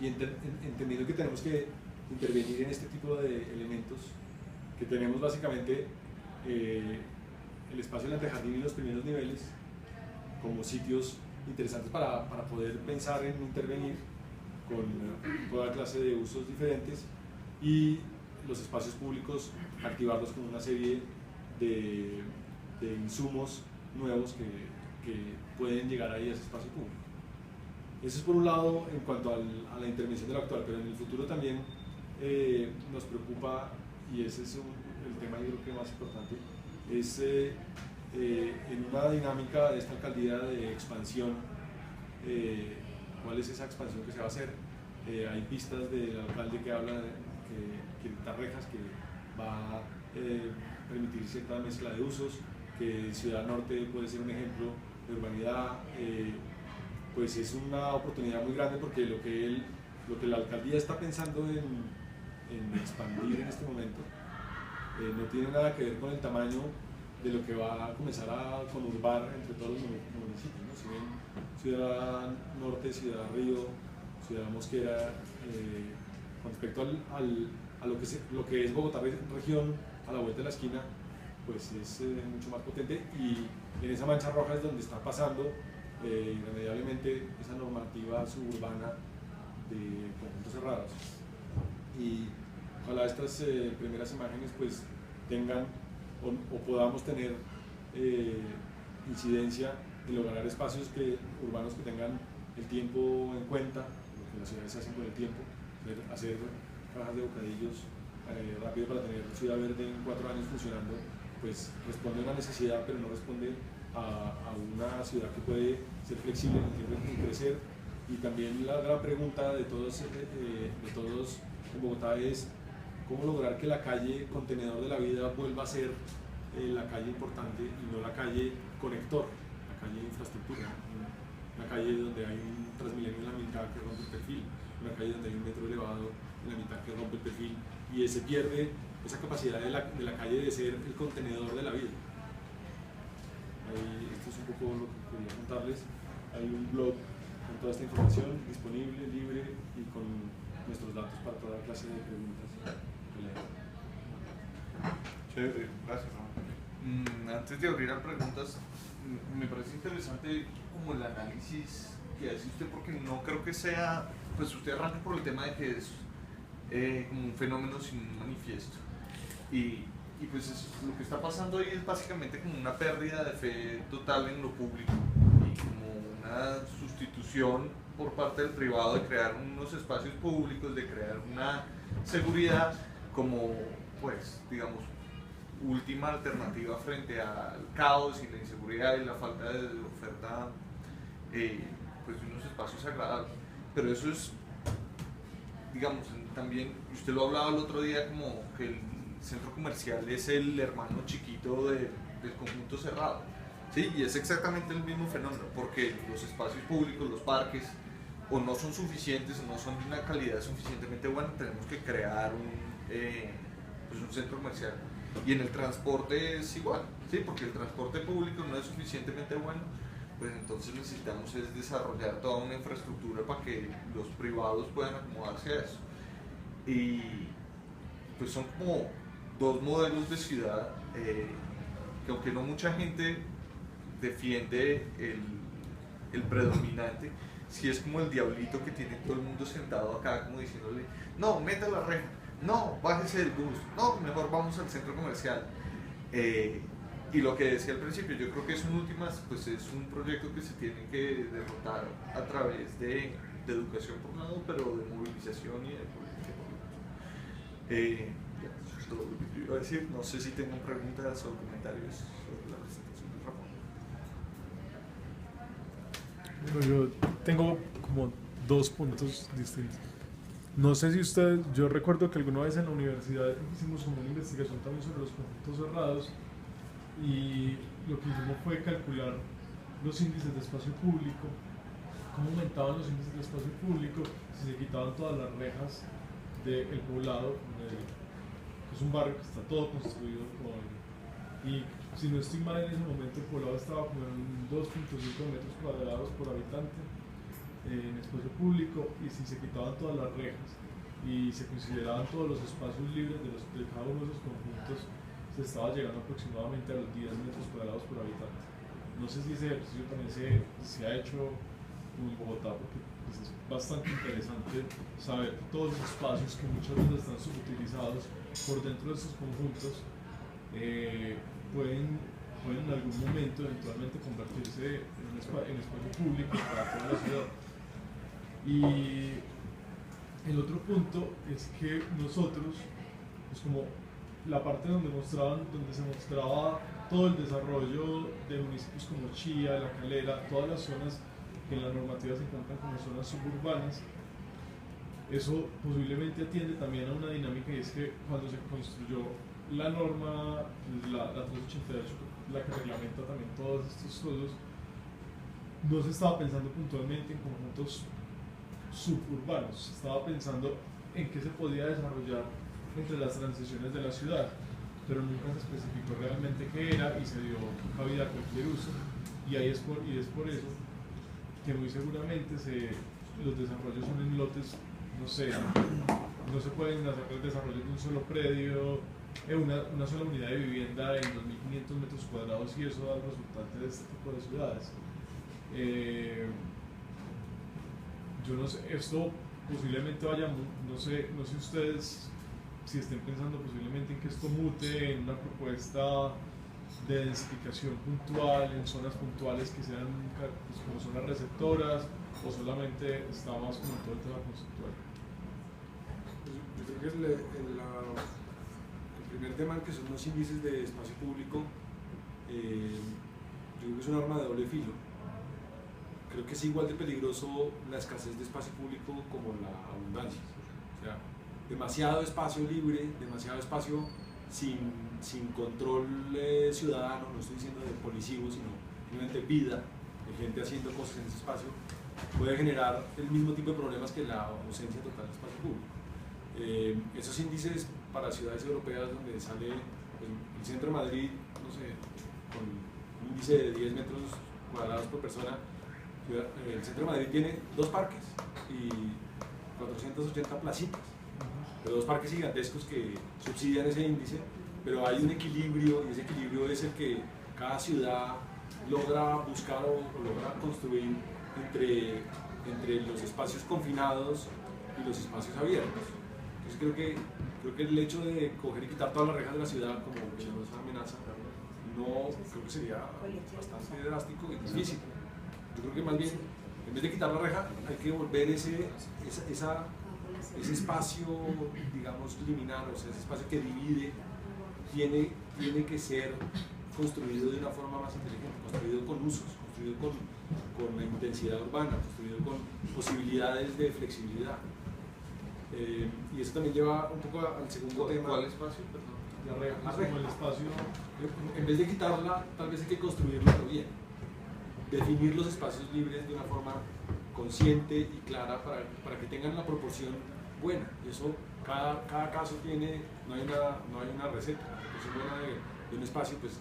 y entendiendo que tenemos que intervenir en este tipo de elementos, que tenemos básicamente el espacio del antejardín y los primeros niveles como sitios interesantes para poder pensar en intervenir con toda clase de usos diferentes, y los espacios públicos activarlos con una serie de insumos nuevos que pueden llegar ahí a ese espacio público. Eso es por un lado en cuanto a la intervención de lo actual, pero en el futuro también nos preocupa, y ese es el tema yo creo que más importante, es en una dinámica de esta alcaldía de expansión, ¿cuál es esa expansión que se va a hacer? Hay pistas del alcalde que habla que Tarrejas, que va a permitir cierta mezcla de usos, que Ciudad Norte puede ser un ejemplo de urbanidad. Pues es una oportunidad muy grande, porque lo que la alcaldía está pensando en expandir en este momento no tiene nada que ver con el tamaño de lo que va a comenzar a conurbar entre todos los municipios, ¿no? Si ven Ciudad Norte, Ciudad Río, Ciudad Mosquera, con respecto a lo que es Bogotá región, a la vuelta de la esquina, pues es mucho más potente, y en esa mancha roja es donde está pasando irremediablemente esa normativa suburbana de conjuntos cerrados. Y ojalá estas primeras imágenes pues tengan o podamos tener incidencia en lograr espacios urbanos que tengan el tiempo en cuenta, lo que las ciudades se hacen con el tiempo, hacer cajas de bocadillos rápido para tener ciudad verde en 4 años funcionando, pues responde a una necesidad, pero no responde a una ciudad que puede ser flexible en el tiempo y crecer. Y también la gran pregunta de todos en Bogotá es cómo lograr que la calle contenedor de la vida vuelva a ser la calle importante y no la calle conector, la calle infraestructura, una calle donde hay un Transmilenio en la mitad que rompe el perfil, una calle donde hay un metro elevado en la mitad que rompe el perfil, y se pierde esa capacidad de la calle de ser el contenedor de la vida. Esto es un poco lo que quería contarles. Hay un blog con toda esta información disponible, libre, y con nuestros datos para toda clase de preguntas. Chévere, gracias. Antes de abrir a preguntas, me parece interesante como el análisis que hace usted, porque no creo que sea, pues usted arranca por el tema de que es como un fenómeno sin un manifiesto. Y pues lo que está pasando ahí es básicamente como una pérdida de fe total en lo público y como una sustitución por parte del privado de crear unos espacios públicos, de crear una seguridad como, pues, digamos, última alternativa frente al caos y la inseguridad y la falta de oferta pues, de unos espacios agradables. Pero eso es, digamos, también, usted lo hablaba el otro día, como que el centro comercial es el hermano chiquito del conjunto cerrado, ¿sí? Y es exactamente el mismo fenómeno, porque los espacios públicos, los parques, o no son suficientes o no son de una calidad suficientemente buena, tenemos que crear pues un centro comercial. Y en el transporte es igual, ¿sí? Porque el transporte público no es suficientemente bueno, pues entonces necesitamos es desarrollar toda una infraestructura para que los privados puedan acomodarse a eso. Y pues son como dos modelos de ciudad que aunque no mucha gente defiende el predominante, sí es como el diablito que tiene todo el mundo sentado acá como diciéndole, no, meta la reja, no, bájese del bus, no, mejor vamos al centro comercial. Y lo que decía al principio, yo creo que eso en últimas pues es un proyecto que se tiene que derrotar a través de educación por un lado, pero de movilización y de política por otro. Eso es todo lo que yo iba a decir. No sé si tengo preguntas o comentarios sobre la presentación del Bueno, Ramón. yo tengo como dos puntos distintos. No sé si usted, yo recuerdo que alguna vez en la universidad hicimos como una investigación también sobre los conjuntos cerrados y lo que hicimos fue calcular los índices de espacio público, cómo aumentaban los índices de espacio público si se quitaban todas las rejas del poblado, que es un barrio que está todo construido y si no estoy mal en ese momento el poblado estaba como en 2.5 metros cuadrados por habitante en espacio público, y si se quitaban todas las rejas y se consideraban todos los espacios libres de cada uno de esos conjuntos, se estaba llegando aproximadamente a los 10 metros cuadrados por habitante. No sé si ese ejercicio también se ha hecho en Bogotá, porque pues, es bastante interesante saber que todos los espacios que muchas veces están subutilizados por dentro de estos conjuntos pueden en algún momento eventualmente convertirse en espacio público para toda la ciudad. Y el otro punto es que nosotros, pues como la parte donde se mostraba todo el desarrollo de municipios como Chía, La Calera, todas las zonas que en la normativa se encuentran como zonas suburbanas, eso posiblemente atiende también a una dinámica, y es que cuando se construyó la norma, la 388, la que reglamenta también todos estos estudios, no se estaba pensando puntualmente en conjuntos suburbanos, se estaba pensando en qué se podía desarrollar entre las transiciones de la ciudad, pero nunca se especificó realmente qué era y se dio cabida a cualquier uso, y es por eso que muy seguramente los desarrollos son en lotes, no sé, no se pueden hacer el desarrollo de un solo predio, una sola unidad de vivienda en 2.500 metros cuadrados, y eso da el resultante de este tipo de ciudades. Yo no sé, esto posiblemente vaya, no sé ustedes si estén pensando posiblemente en que esto mute en una propuesta de densificación puntual, en zonas puntuales que sean pues, como zonas receptoras, o solamente está más como en todo el tema conceptual. Yo creo que es el primer tema, que son los índices de espacio público, yo creo que es un arma de doble filo. Creo que es igual de peligroso la escasez de espacio público como la abundancia. O sea, demasiado espacio libre, demasiado espacio sin control ciudadano, no estoy diciendo de policivos, sino simplemente vida, de gente haciendo cosas en ese espacio, puede generar el mismo tipo de problemas que la ausencia total de espacio público. Esos índices para ciudades europeas donde sale el centro de Madrid, no sé, con un índice de 10 metros cuadrados por persona, el centro de Madrid tiene 2 parques y 480 placitas, pero 2 parques gigantescos que subsidian ese índice, pero hay un equilibrio, y ese equilibrio es el que cada ciudad logra buscar o logra construir entre los espacios confinados y los espacios abiertos. Entonces creo que el hecho de coger y quitar todas las rejas de la ciudad como peligrosa amenaza, no creo que sería bastante drástico y difícil. Yo creo que más bien, en vez de quitar la reja, hay que volver ese espacio, digamos, liminal, o sea, ese espacio que divide, tiene que ser construido de una forma más inteligente, construido con usos, construido con la intensidad urbana, construido con posibilidades de flexibilidad. Y eso también lleva un poco al segundo tema. ¿Cuál espacio? Perdón. La reja, La es reja. como el espacio. En vez de quitarla, tal vez hay que construirlo bien. Definir los espacios libres de una forma consciente y clara para que tengan la proporción buena. Y eso, cada caso tiene, no hay una receta. La proporción buena de un espacio, pues,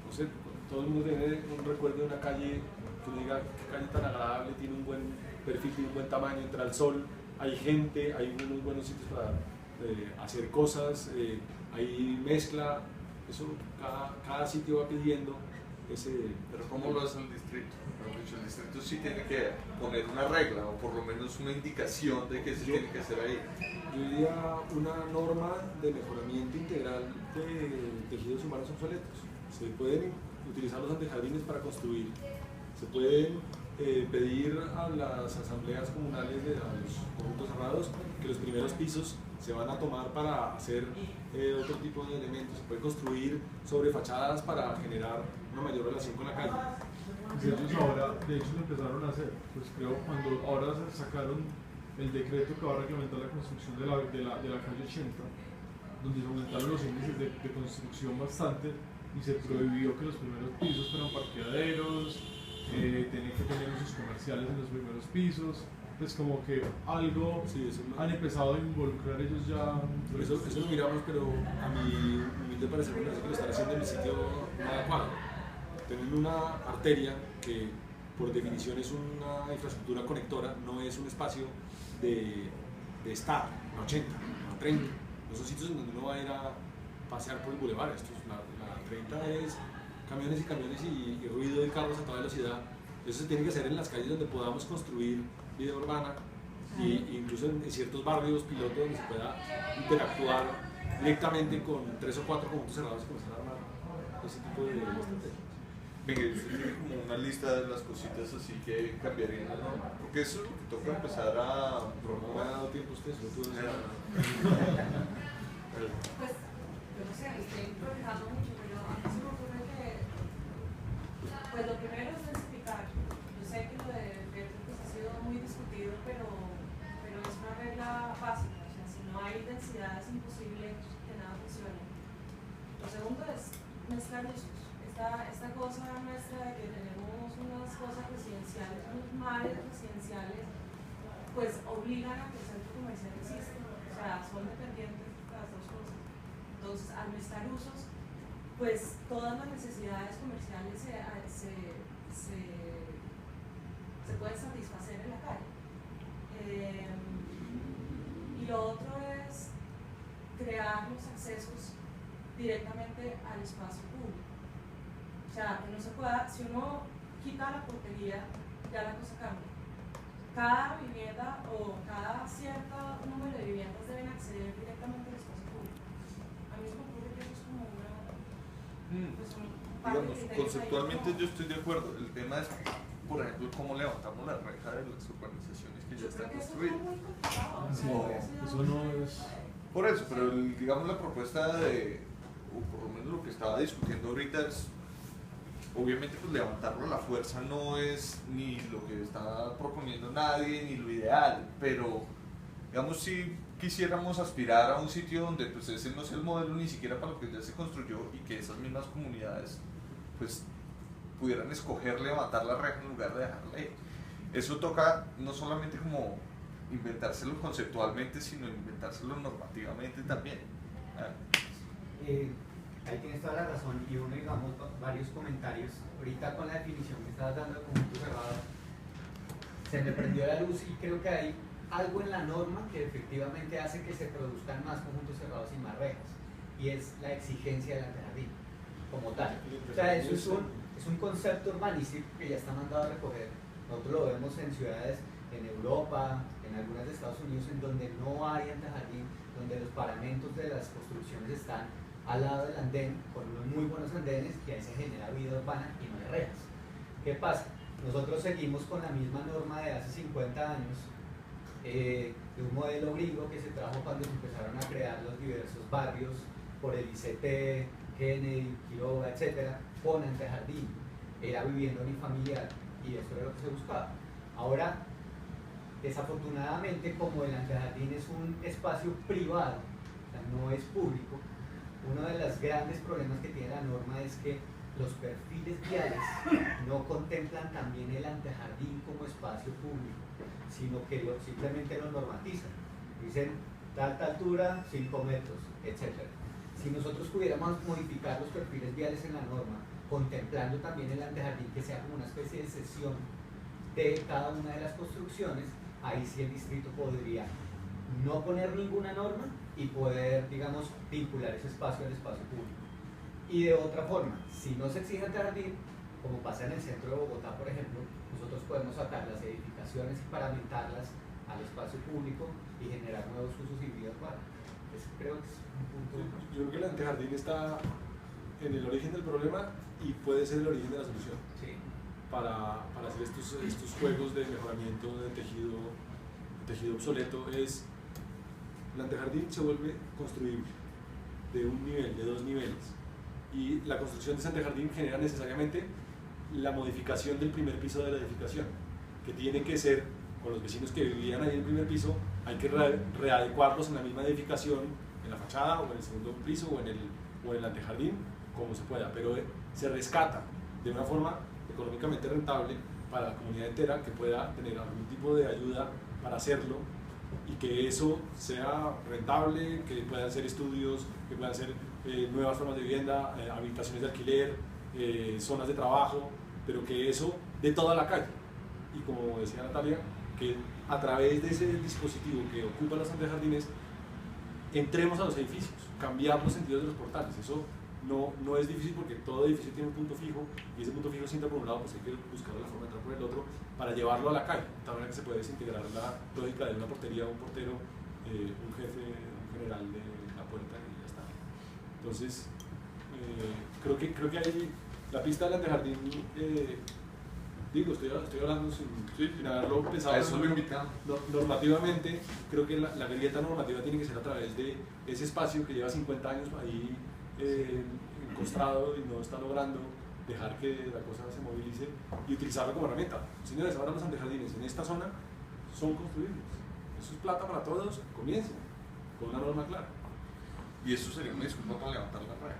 no sé, todo el mundo tiene un recuerdo de una calle que uno diga, qué calle tan agradable, tiene un buen perfil, tiene un buen tamaño, entra el sol, hay gente, hay unos buenos sitios para hacer cosas, hay mezcla, eso cada sitio va pidiendo ese... Pero ¿cómo lo hace el distrito? El distrito sí tiene que poner una regla o por lo menos una indicación de qué se tiene que hacer ahí. Yo diría una norma de mejoramiento integral de tejidos humanos obsoletos. Se pueden utilizar los antejardines para construir, se pueden pedir a las asambleas comunales de los conjuntos cerrados que los primeros pisos se van a tomar para hacer otro tipo de elementos. Se puede construir sobre fachadas para generar una mayor relación con la calle. Pues ellos ahora, de hecho, lo empezaron a hacer. Pues creo cuando ahora sacaron el decreto que va a reglamentar la construcción de la calle 80, donde se aumentaron los índices de construcción bastante y se prohibió que los primeros pisos fueran parqueaderos, tenían que tener usos comerciales en los primeros pisos. Pues como que algo Sí, han empezado a involucrar ellos ya. Eso lo miramos, pero a mi humilde parecer me parece que lo están haciendo en el sitio no adecuado. Tienen una arteria que por definición es una infraestructura conectora, no es un espacio de estar, a 80, a 30. No son sitios en donde uno va a ir a pasear por el bulevar. La 30 es camiones y camiones y ruido de carros a toda velocidad. Eso se tiene que hacer en las calles donde podamos construir vida urbana e incluso en ciertos barrios pilotos donde se pueda interactuar directamente con 3 o 4 conjuntos cerrados y comenzar a armar ese tipo de estrategias. Venga, usted tiene como una lista de las cositas así que cambiarían la norma, porque eso es lo que toca empezar a No me ha promover. dado tiempo usted, solo puedo decir. Pues, yo no sé, estoy improvisando mucho, pero a mí se me ocurre que, pues lo primero es densificar. Yo sé que lo de Petro pues, ha sido muy discutido, pero es una regla básica. O sea, si no hay densidad es imposible que nada funcione. Lo segundo es mezclar usos. Esta cosa nuestra de que tenemos unas cosas residenciales, unos mares residenciales, pues obligan a que el centro comercial exista. O sea, son dependientes las dos cosas. Entonces, al mezclar usos, pues todas las necesidades comerciales se pueden satisfacer en la calle. Y lo otro es crear los accesos directamente al espacio público. O sea, que no se pueda, si uno quita la portería, ya la cosa cambia. Cada vivienda o cada cierto número de viviendas deben acceder directamente al espacio público. A mí me ocurre que eso es como una... Pues Digamos, conceptualmente yo estoy de acuerdo. El tema es, por ejemplo, cómo levantamos la reja de las urbanizaciones que ya están construidas. Eso no es. Por eso, pero digamos la propuesta o por lo menos lo que estaba discutiendo ahorita es, obviamente pues levantarlo a la fuerza no es ni lo que está proponiendo nadie, ni lo ideal, pero digamos si quisiéramos aspirar a un sitio donde pues ese no es el modelo ni siquiera para lo que ya se construyó y que esas mismas comunidades pues pudieran escoger levantar la reja en lugar de dejarla ahí. Eso toca no solamente como inventárselo conceptualmente, sino inventárselo normativamente también. Ahí tienes toda la razón y uno, digamos, varios comentarios. Ahorita con la definición que estabas dando de conjunto cerrado, se me prendió la luz y creo que hay algo en la norma que efectivamente hace que se produzcan más conjuntos cerrados y más rejas. y es la exigencia del antejardín como tal. O sea, eso es un concepto urbanístico que ya está mandado a recoger. Nosotros lo vemos en ciudades en Europa, en algunas de Estados Unidos, en donde no hay antejardín, donde los paramentos de las construcciones están al lado del andén, con unos muy buenos andenes, y ahí se genera vida urbana y no hay rejas. ¿Qué pasa? Nosotros seguimos con la misma norma de hace 50 años, de un modelo gringo que se trajo cuando se empezaron a crear los diversos barrios por el ICT, Kennedy, Quiroga, etc., con antejardín. Era vivienda unifamiliar y eso era lo que se buscaba. Ahora, desafortunadamente, como el antejardín es un espacio privado, o sea, no es público, uno de los grandes problemas que tiene la norma es que los perfiles viales no contemplan también el antejardín como espacio público, sino que simplemente lo normatizan. Dicen tal altura, 5 metros, etc. Si nosotros pudiéramos modificar los perfiles viales en la norma, contemplando también el antejardín, que sea como una especie de sesión de cada una de las construcciones, ahí sí el distrito podría no poner ninguna norma y poder, digamos, vincular ese espacio al espacio público. Y de otra forma, si no se exige antejardín, como pasa en el centro de Bogotá, por ejemplo, nosotros podemos sacar las edificaciones y paramentarlas al espacio público y generar nuevos usos y vida urbana. Creo que es un punto. Yo creo que el antejardín está en el origen del problema y puede ser el origen de la solución. Sí. Para hacer estos juegos de mejoramiento de tejido obsoleto, el antejardín se vuelve construible de un nivel, de 2 niveles, y la construcción de ese antejardín genera necesariamente la modificación del primer piso de la edificación, que tiene que ser, con los vecinos que vivían ahí en el primer piso, hay que readecuarlos en la misma edificación, en la fachada o en el segundo piso o en el antejardín, como se pueda, pero se rescata de una forma económicamente rentable para la comunidad entera, que pueda tener algún tipo de ayuda para hacerlo y que eso sea rentable, que puedan ser estudios, que puedan ser nuevas formas de vivienda, habitaciones de alquiler, zonas de trabajo, pero que eso de toda la calle. Y como decía Natalia, que a través de ese dispositivo que ocupa los antejardines entremos a los edificios, cambiar los sentidos de los portales. Eso no es difícil porque todo edificio tiene un punto fijo y ese punto fijo siempre por un lado, pues hay que buscar la forma de entrar por el otro para llevarlo a la calle, de tal manera que se puede desintegrar la lógica de una portería, un portero, un jefe, un general de la puerta y ya está. Entonces, creo que hay la pista del antejardín, digo, estoy hablando sin haberlo pensado. A eso lo invitamos. Normativamente, creo que la grieta normativa tiene que ser a través de ese espacio que lleva 50 años ahí encostado y no está logrando dejar que la cosa se movilice y utilizarlo como herramienta. Señores, ahora los antejardines en esta zona son construibles. Eso es plata para todos, comiencen con una norma clara. Y eso sería una disculpa para levantar la reja.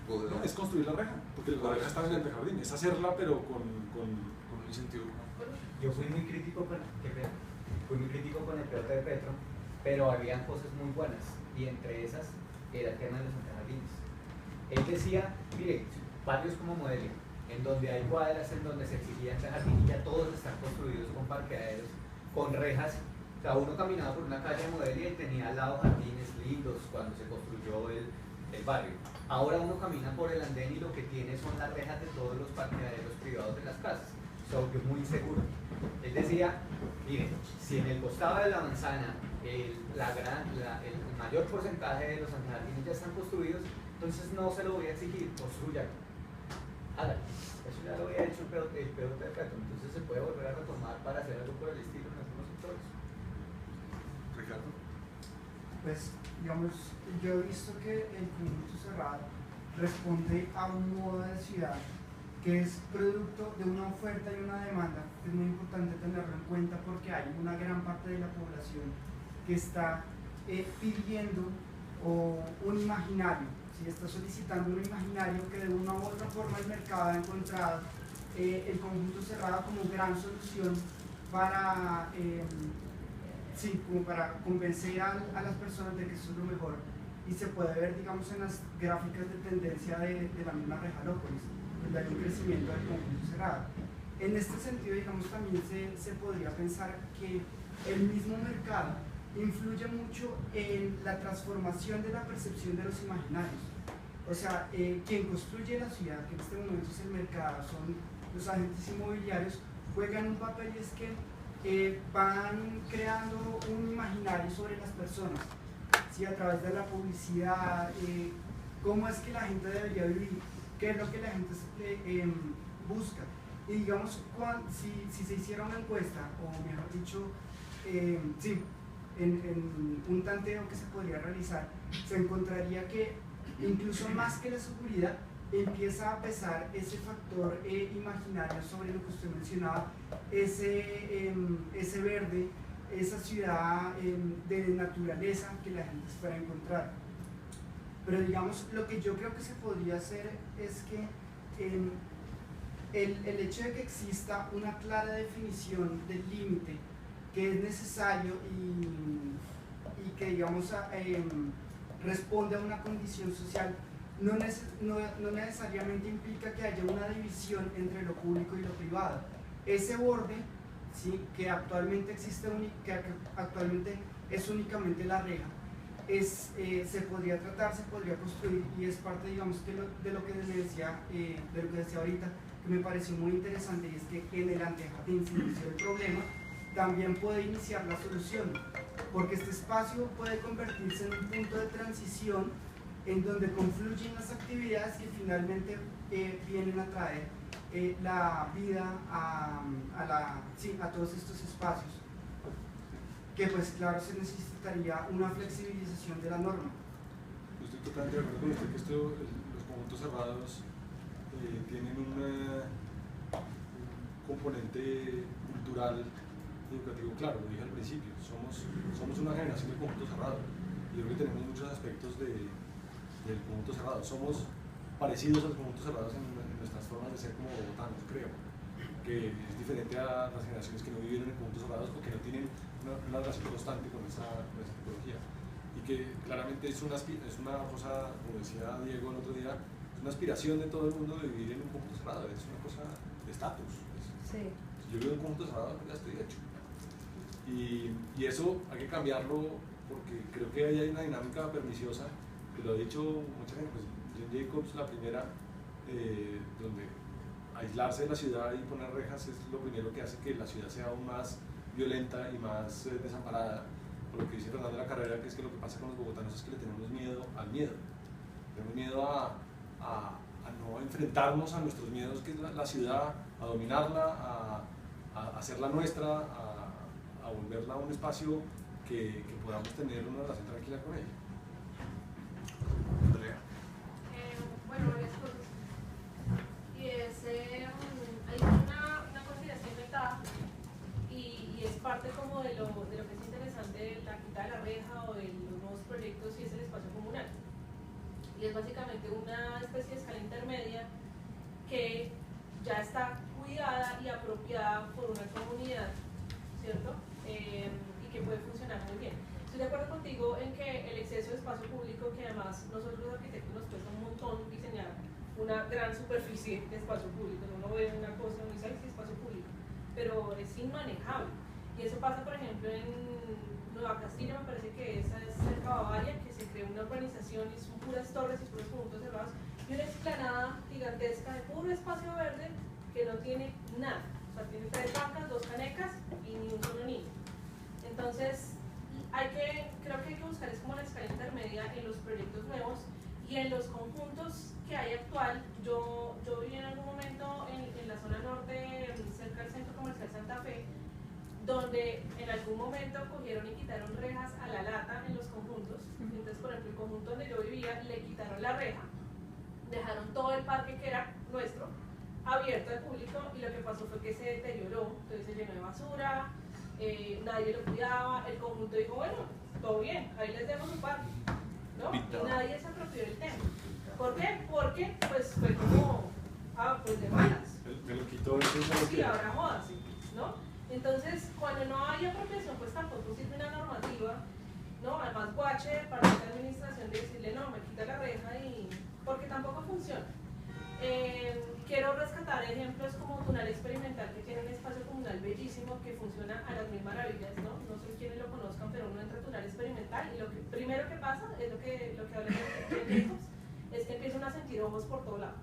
No, es construir la reja, porque la reja está en el antejardín, es hacerla pero con un incentivo. Yo fui muy crítico con el proyecto de Petro, pero habían cosas muy buenas y entre esas era el tema de los antejardines. Él decía, mire, barrios como Modelia, en donde hay cuadras en donde se exigía antejardín y ya todos están construidos con parqueaderos, con rejas. O sea, uno caminaba por una calle de Modelia y tenía al lado jardines lindos cuando se construyó el barrio. Ahora uno camina por el andén y lo que tiene son las rejas de todos los parqueaderos privados de las casas. Se volvió muy inseguro. Él decía, mire, si en el costado de la manzana el mayor porcentaje de los antejardines ya están construidos, entonces no se lo voy a exigir, construyan. Hágalo. Eso ya lo había hecho el POT de Petro, entonces se puede volver a retomar para hacer algo por el estilo en algunos sectores. Ricardo. Pues, digamos, yo he visto que el conjunto cerrado responde a un modo de ciudad que es producto de una oferta y una demanda. Es muy importante tenerlo en cuenta porque hay una gran parte de la población que está pidiendo un imaginario, ¿sí? Está solicitando un imaginario que de una u otra forma el mercado ha encontrado el conjunto cerrado como gran solución para, como para convencer a las personas de que eso es lo mejor. Y se puede ver, digamos, en las gráficas de tendencia de la misma Rejalópolis, donde hay un crecimiento del conjunto cerrado. En este sentido, digamos, también se podría pensar que el mismo mercado influye mucho en la transformación de la percepción de los imaginarios. O sea, quien construye la ciudad, que en este momento es el mercado, son los agentes inmobiliarios, juegan un papel y es que van creando un imaginario sobre las personas, ¿sí? A través de la publicidad, cómo es que la gente debería vivir, qué es lo que la gente busca. Y digamos, si se hiciera una encuesta, o mejor dicho, sí, en un tanteo que se podría realizar, se encontraría que incluso más que la seguridad, empieza a pesar ese factor imaginario sobre lo que usted mencionaba, ese verde, esa ciudad de naturaleza que la gente espera encontrar. Pero digamos, lo que yo creo que se podría hacer es que el hecho de que exista una clara definición del límite que es necesario y que digamos responde a una condición social, no necesariamente implica que haya una división entre lo público y lo privado. Ese borde, ¿sí? Que actualmente existe, que actualmente es únicamente la reja, se podría tratar, se podría construir, y es parte, digamos, de lo que decía ahorita, que me pareció muy interesante, y es que en el antejardín se inició el problema, también puede iniciar la solución, porque este espacio puede convertirse en un punto de transición en donde confluyen las actividades que finalmente vienen a traer la vida a todos estos espacios, que pues claro se necesitaría una flexibilización de la norma. Estoy totalmente de acuerdo con usted que los conjuntos cerrados tienen un componente cultural educativo claro, lo dije al principio, somos una generación de conjuntos cerrados y creo que tenemos muchos aspectos del conjunto cerrado, somos parecidos a los conjuntos cerrados en nuestras formas de ser como bogotanos, creo, que es diferente a las generaciones que no vivieron en conjuntos cerrados o que no tienen una relación constante con esa tipología, y que claramente es una cosa, como decía Diego el otro día, es una aspiración de todo el mundo de vivir en un conjunto cerrado, es una cosa de estatus. Sí. Si yo vivo en un conjunto cerrado, ya estoy hecho. Y eso hay que cambiarlo porque creo que ahí hay una dinámica perniciosa, que lo ha dicho mucha gente, pues Jane Jacobs, la primera, donde aislarse de la ciudad y poner rejas es lo primero que hace que la ciudad sea aún más violenta y más desamparada, por lo que dice Fernando de la Carrera, que es que lo que pasa con los bogotanos es que le tenemos miedo al miedo, tenemos miedo a no enfrentarnos a nuestros miedos, que es la ciudad, a dominarla, a hacerla nuestra, a volverla un espacio que podamos tener una relación tranquila con ella. Andrea. Bueno, varias cosas. Y hay una consideración metada y es parte como de lo que es interesante de la quita de la reja o de los nuevos proyectos, y es el espacio comunal. Y es básicamente una especie de escala intermedia que ya está cuidada y apropiada por una comunidad, ¿cierto? Y que puede funcionar muy bien. Estoy de acuerdo contigo en que el exceso de espacio público, que además nosotros los arquitectos nos cuesta un montón diseñar una gran superficie de espacio público, uno ve una cosa y dice, sí, espacio público, pero es inmanejable. Y eso pasa, por ejemplo, en Nueva Castilla, me parece que esa es cerca de Bavaria, que se creó una urbanización y son puras torres y puros conjuntos cerrados, y una explanada gigantesca de puro espacio verde que no tiene nada. O sea, tiene 3 bancas, 2 canecas y ni un solo niño. Entonces, creo que hay que buscar es como la escala intermedia en los proyectos nuevos y en los conjuntos que hay actual. Yo viví en algún momento en la zona norte, cerca del centro comercial Santa Fe, donde en algún momento cogieron y quitaron rejas a la lata en los conjuntos. Entonces, por ejemplo, el conjunto donde yo vivía, le quitaron la reja, dejaron todo el parque que era nuestro abierto al público, y lo que pasó fue que se deterioró, entonces se llenó de basura, nadie lo cuidaba, el conjunto dijo, bueno, todo bien, ahí les demos un parque, ¿no? Y nadie se apropió del tema. ¿Por qué? Porque pues fue como, pues de malas. Me lo quitó, eso es lo Sí, que... ahora jódase, ¿no? Entonces, cuando no hay apropiación, pues tampoco sirve una normativa, ¿no? Además, guache para la administración de decirle, no, me quita la reja, porque tampoco funciona. Quiero rescatar ejemplos como Tunal Experimental, que tiene un espacio comunal bellísimo buenísimo que funciona a las mil maravillas, ¿no? No sé quiénes lo conozcan, pero uno entra a Tunal experimental y lo que primero que pasa es lo que hablan de lejos, es que empiezan a sentir ojos por todo lado.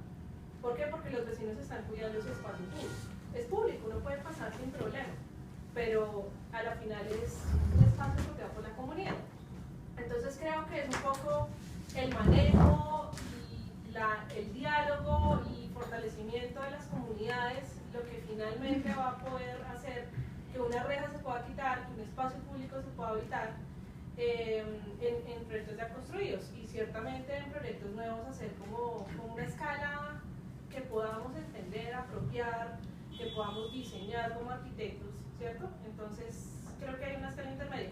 ¿Por qué? Porque los vecinos están cuidando su espacio público. Es público, uno puede pasar sin problema, pero a la final es un espacio propiedad por la comunidad. Entonces creo que es un poco el manejo y el diálogo y fortalecimiento de las comunidades lo que finalmente va a poder hacer que una reja se pueda quitar, que un espacio público se pueda habitar en proyectos ya construidos, y ciertamente en proyectos nuevos hacer como una escala que podamos entender, apropiar, que podamos diseñar como arquitectos, ¿cierto? Entonces creo que hay una escala intermedia.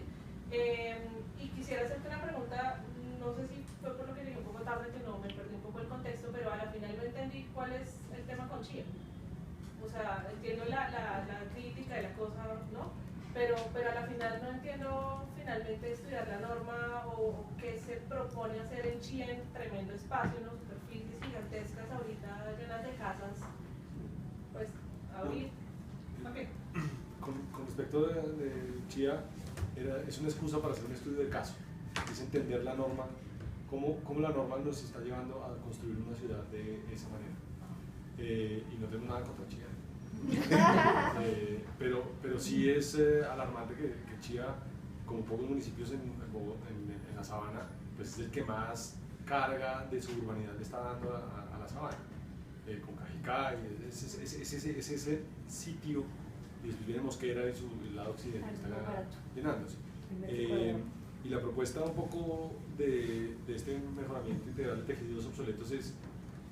Y quisiera hacerte una pregunta, no sé si fue por lo que llegué un poco tarde, que no me perdí un poco el contexto, pero a la final no entendí cuál es el tema con Chía. O sea, entiendo la crítica y la cosa, ¿no? Pero a la final no entiendo finalmente estudiar la norma o qué se propone hacer en Chía en tremendo espacio, unas superficies gigantescas ahorita llenas de casas, pues, abrir. Okay. Con respecto de Chía, es una excusa para hacer un estudio de caso, es entender la norma, cómo la norma nos está llevando a construir una ciudad de esa manera. Y no tengo nada contra Chía. Pero sí es alarmante que Chía, como pocos municipios en la sabana, pues es el que más carga de su urbanidad le está dando a la sabana. Con Cajicá, es ese sitio, y después viene Mosquera y el lado occidental está llenándose. Y la propuesta un poco de este mejoramiento integral de tejidos obsoletos es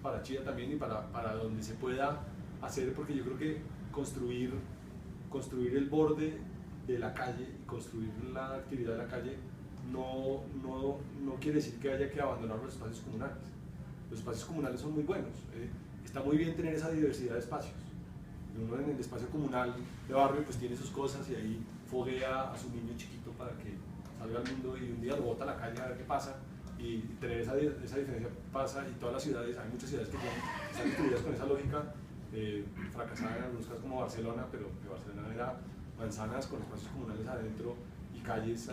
para Chía también y para donde se pueda hacer, porque yo creo que construir el borde de la calle y construir la actividad de la calle no quiere decir que haya que abandonar los espacios comunales. Los espacios comunales son muy buenos, está muy bien tener esa diversidad de espacios. Uno en el espacio comunal de barrio pues tiene sus cosas y ahí foguea a su niño chiquito para que salga al mundo y un día lo bota a la calle a ver qué pasa, y tener esa diferencia pasa, y todas las ciudades, hay muchas ciudades que están construidas con esa lógica, fracasada en algunos casos como Barcelona, pero que Barcelona era manzanas con espacios comunales adentro y calles,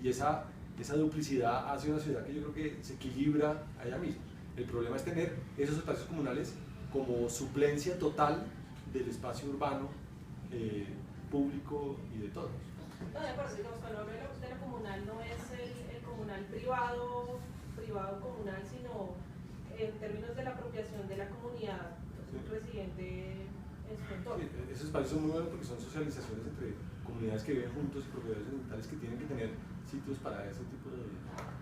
y esa duplicidad hace una ciudad que yo creo que se equilibra a ella misma. El problema es tener esos espacios comunales como suplencia total del espacio urbano, público y de todos. No, de acuerdo, digamos, cuando hablo de lo comunal no es el comunal privado comunal, sino en términos de la apropiación de la comunidad residente en su entorno. Sí, esos espacios son muy buenos porque son socializaciones entre comunidades que viven juntos y propiedades ambientales que tienen que tener sitios para ese tipo de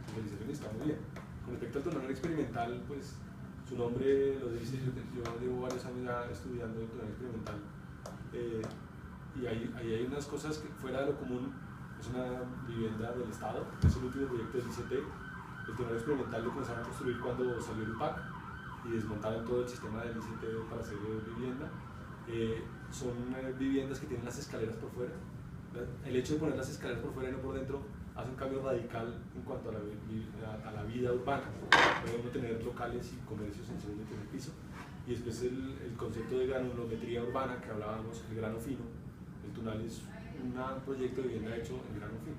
socialización, y está muy bien. Con respecto al tunel experimental, pues su nombre lo dice, yo llevo varios años ya estudiando el tunel experimental, y ahí hay unas cosas que fuera de lo común. Es una vivienda del Estado, es el último proyecto del ICT. El tunel experimental lo comenzaron a construir cuando salió el UPAC y desmontaron todo el sistema del ICT para hacer vivienda. Son viviendas que tienen las escaleras por fuera. El hecho de poner las escaleras por fuera y no por dentro hace un cambio radical en cuanto a la vida urbana. Podemos tener locales y comercios en segundo y tercer piso. Y después el concepto de granulometría urbana que hablábamos, el grano fino. El tunel es un proyecto de vivienda hecho en grano fino,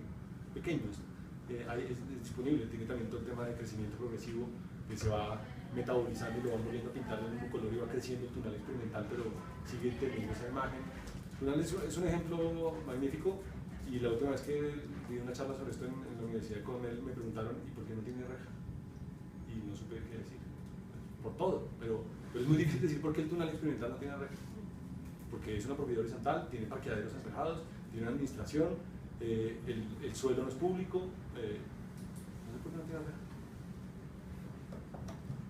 pequeño, es disponible, tiene también todo el tema de crecimiento progresivo que se va metabolizando y lo van volviendo a pintar del mismo color y va creciendo el tunel experimental, pero sigue teniendo esa imagen. El tunel es un ejemplo magnífico, y la última vez que di una charla sobre esto en la Universidad de Cornell me preguntaron ¿y por qué no tiene reja? Y no supe qué decir, por todo, pero es muy difícil decir por qué el tunel experimental no tiene reja, porque es una propiedad horizontal, tiene parqueaderos espejados, tiene una administración, el suelo no es público, no sé por qué no tiene reja.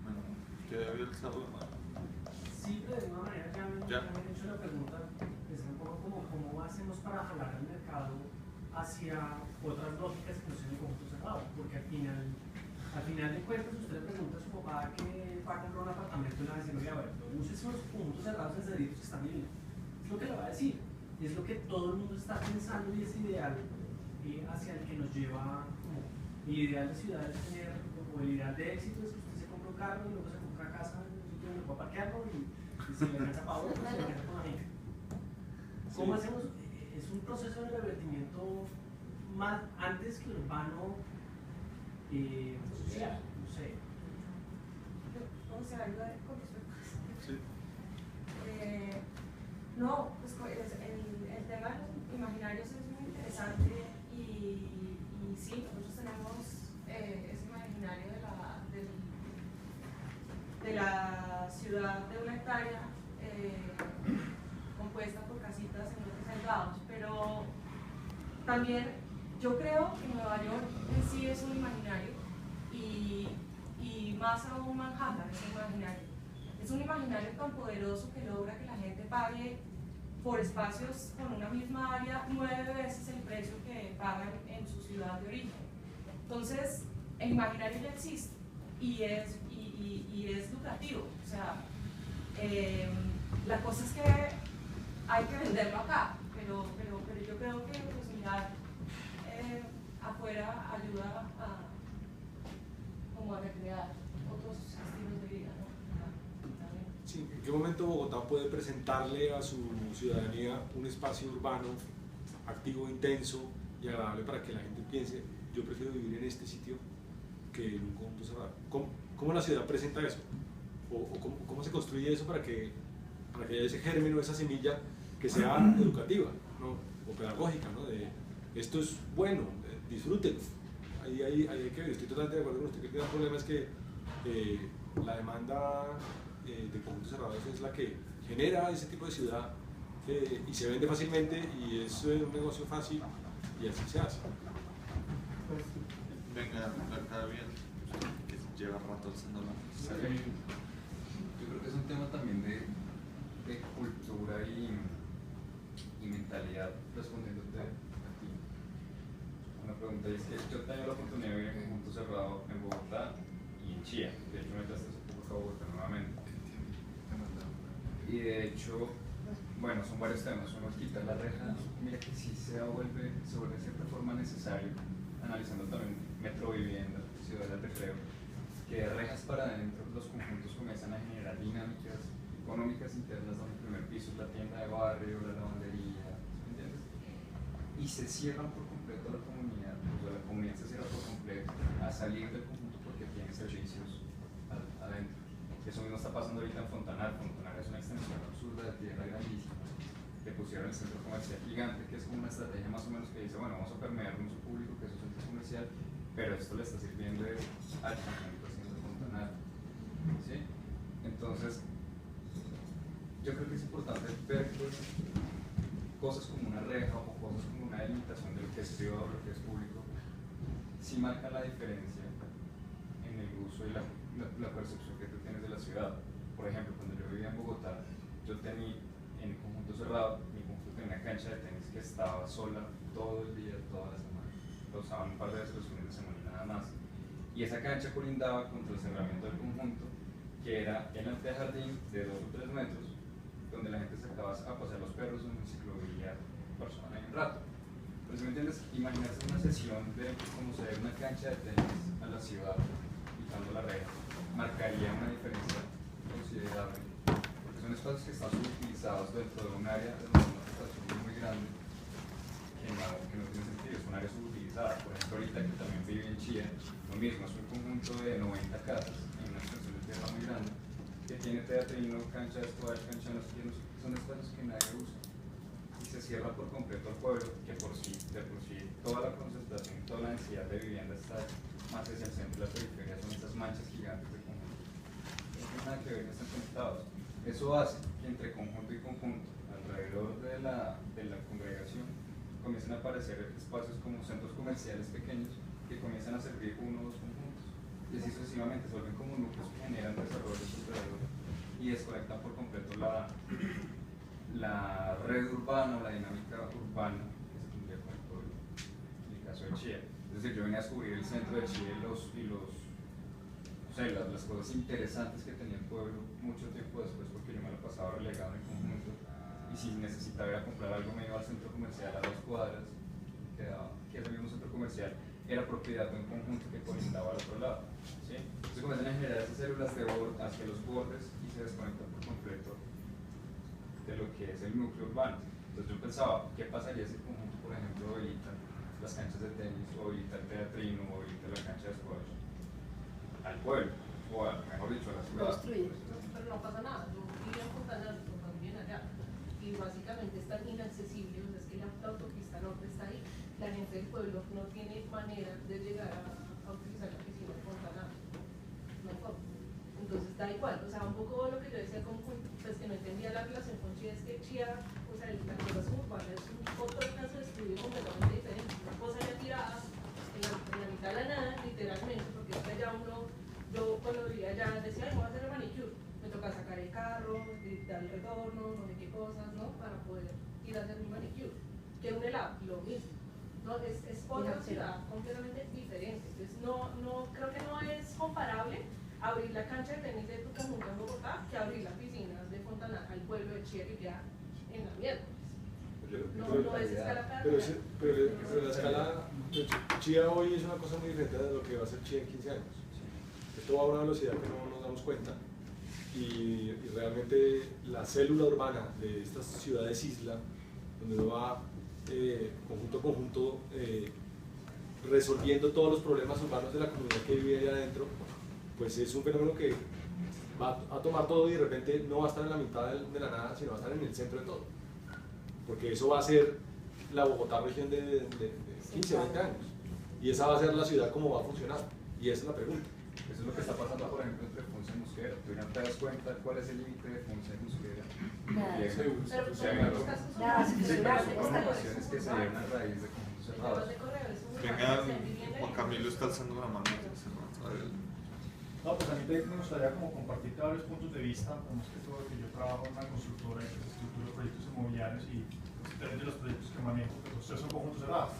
Bueno, ¿usted había alzado la mano? Sí, pero de alguna manera ya me han hecho la pregunta, es un poco como cómo hacemos para jalar el mercado hacia otras lógicas que no sean el conjunto cerrado, porque al final de cuentas usted le pregunta a su papá que va a comprar un apartamento y le va a decir, oye, a ver, no uses esos conjuntos cerrados en cerritos que están viviendo. Es lo que le va a decir, y es lo que todo el mundo está pensando, y es ideal hacia el que nos lleva, como el ideal de ciudad es tener, o el ideal de éxito es que usted se compra un carro y luego se compra casa en un sitio donde pueda parquearlo y se le alcanza para otro, se le alcanza con la gente. ¿Cómo hacemos un proceso de revertimiento más antes que urbano social, no sé. Vamos a algo con respecto a eso. Sí. No, pues el tema de los imaginarios es muy interesante y sí, nosotros tenemos ese imaginario de la ciudad de 1 hectárea compuesta por casitas en bloques aislados, pero también yo creo que Nueva York en sí es un imaginario y más aún Manhattan es un imaginario. Es un imaginario tan poderoso que logra que la gente pague por espacios con una misma área 9 veces el precio que pagan en su ciudad de origen. Entonces, el imaginario ya existe y es lucrativo. O sea, la cosa es que hay que venderlo acá, pero yo creo que pues, mirar afuera ayuda como a recrear otros estilos de vida, ¿no? Sí, ¿en qué momento Bogotá puede presentarle a su ciudadanía un espacio urbano activo, intenso y agradable para que la gente piense, yo prefiero vivir en este sitio que en un conjunto cerrado? ¿Cómo la ciudad presenta eso? ¿O cómo se construye eso para que haya ese germen o esa semilla que sea educativa, ¿no? O pedagógica, ¿no? De esto es bueno, disfrútenlo. Ahí hay que ver, estoy totalmente de acuerdo con usted que el gran problema es que la demanda de conjuntos cerrados es la que genera ese tipo de ciudad y se vende fácilmente y es un negocio fácil y así se hace. Venga, acá bien, que lleva rato alzando la mano. Yo creo que es un tema también de cultura y mentalidad, respondiéndote a ti. Una pregunta es que yo tengo la oportunidad de vivir en conjunto cerrado en Bogotá y en Chía. De hecho, me traste hace poco a Bogotá nuevamente. Y de hecho, bueno, son varios temas. Uno es quitar la reja. Mira que sí se vuelve de cierta forma necesario, analizando también metrovivienda, ciudades de recreo, que rejas para adentro los conjuntos comienzan a generar dinámicas económicas internas donde el primer piso es la tienda de barrio, la lavandería, ¿me entiendes? Y se cierran por completo a la comunidad, o sea, la comunidad se cierra por completo a salir del conjunto porque tiene servicios adentro. Eso mismo está pasando ahorita en Fontanar. Fontanar es una extensión absurda de tierra grandísima. Le pusieron el centro comercial gigante, que es como una estrategia más o menos que dice, bueno, vamos a permear un uso público que es un centro comercial, pero esto le está sirviendo al conjunto haciendo Fontanar. ¿Sí? Entonces, yo creo que es importante ver pues, cosas como una reja o cosas como una delimitación de lo que es privado o lo que es público, sí marcan la diferencia en el uso y la percepción que tú tienes de la ciudad. Por ejemplo, cuando yo vivía en Bogotá, yo tenía en el conjunto cerrado, mi conjunto tenía una cancha de tenis que estaba sola todo el día, toda la semana. Lo usaban un par de veces los fines de semana y nada más. Y esa cancha colindaba contra el cerramiento del conjunto, que era el antejardín de 2 o 3 metros, donde la gente sacaba a pasear los perros en un ciclovía persona y un rato. Pero si me entiendes, imaginarse una sesión de cómo se ve una cancha de tenis a la ciudad, quitando la reja, marcaría una diferencia considerable, porque son espacios que están subutilizados dentro de un área de una estación muy grande que no tiene sentido, es un área subutilizada. Por ejemplo, ahorita que también vive en Chía, lo mismo, es un conjunto de 90 casas en una extensión de tierra muy grande que tiene teatrino, cancha de squash, cancha de no sé qué, son espacios que nadie usa y se cierra por completo al pueblo, que de por sí toda la concentración, toda la densidad de vivienda está más hacia el centro de la periferia, son estas manchas gigantes de conjunto. No tiene nada que ver, no están conectados. Eso hace que entre conjunto y conjunto, alrededor de la congregación, comiencen a aparecer espacios como centros comerciales pequeños que comienzan a servir uno o dos conjuntos. Y así sucesivamente se vuelven como núcleos que generan desarrollos alrededor y desconectan por completo la red urbana o la dinámica urbana que se tendría con el pueblo. En el caso de Chía. Es decir, yo venía a descubrir el centro de Chía las cosas interesantes que tenía el pueblo mucho tiempo después, porque yo me lo pasaba relegado en el conjunto y si necesitaba ir a comprar algo me iba al centro comercial a 2 cuadras, que ese mismo centro comercial era propiedad de un conjunto que colindaba al otro lado. ¿Sí? Entonces comienzan a generar esas células hacia los bordes y se desconectan por completo de lo que es el núcleo urbano. Entonces yo pensaba, ¿qué pasaría si el conjunto, por ejemplo, habilita las canchas de tenis, o habilita el teatrino, o habilita la cancha de squash al pueblo, o mejor dicho, a la ciudad? Pero no pasa nada, yo vivo en Fontana, también allá, y básicamente es tan inaccesible, o sea, es que la autopista norte está ahí, la gente del pueblo no tiene manera de llegar a utilizar la piscina de Fontana, no hay forma. Entonces da igual, o sea, un poco lo que yo decía con, pues que no entendía la relación con Chía, es que Chía, o sea, la cosa suburbana es otro caso de estudio completamente diferente, una cosa ya tirada en la mitad de la nada, literalmente, porque es que ya uno, yo cuando vivía allá decía, ay, voy a hacer el manicure, me toca sacar el carro, dar el retorno, no sé qué cosas, ¿no? Para poder ir a hacer mi manicure, que un helado, lo mismo. No, es otra ciudad completamente diferente, entonces no, creo que no es comparable abrir la cancha de tenis de tu conjunto en Bogotá que abrir las piscinas de Fontana al pueblo de Chía que queda en la mierda. No es escala para pero la escala, Chía hoy es una cosa muy diferente de lo que va a ser Chía en 15 años. Esto va a una velocidad que no nos damos cuenta y realmente la célula urbana de estas ciudades isla, donde uno va conjunto a conjunto resolviendo todos los problemas urbanos de la comunidad que vive ahí adentro, pues es un fenómeno que va a tomar todo y de repente no va a estar en la mitad de la nada, sino va a estar en el centro de todo. Porque eso va a ser la Bogotá región de 15 o 20 años. Y esa va a ser la ciudad como va a funcionar. Y esa es la pregunta. Eso es lo que está pasando, por ejemplo, entre Ponce y Mosquera. Tú no te das cuenta cuál es el límite de Ponce y Mosquera. Pero se agarró. Sí, pero son programaciones que se dieron a raíz de conjuntos cerrados. Venga, Juan Camilo está alzando la mano. No, pues a mí me gustaría como compartirte varios puntos de vista, como es que todo que yo trabajo en una constructora y pues estructuro proyectos inmobiliarios y pues, de los proyectos que manejo, pues ustedes son conjuntos cerrados.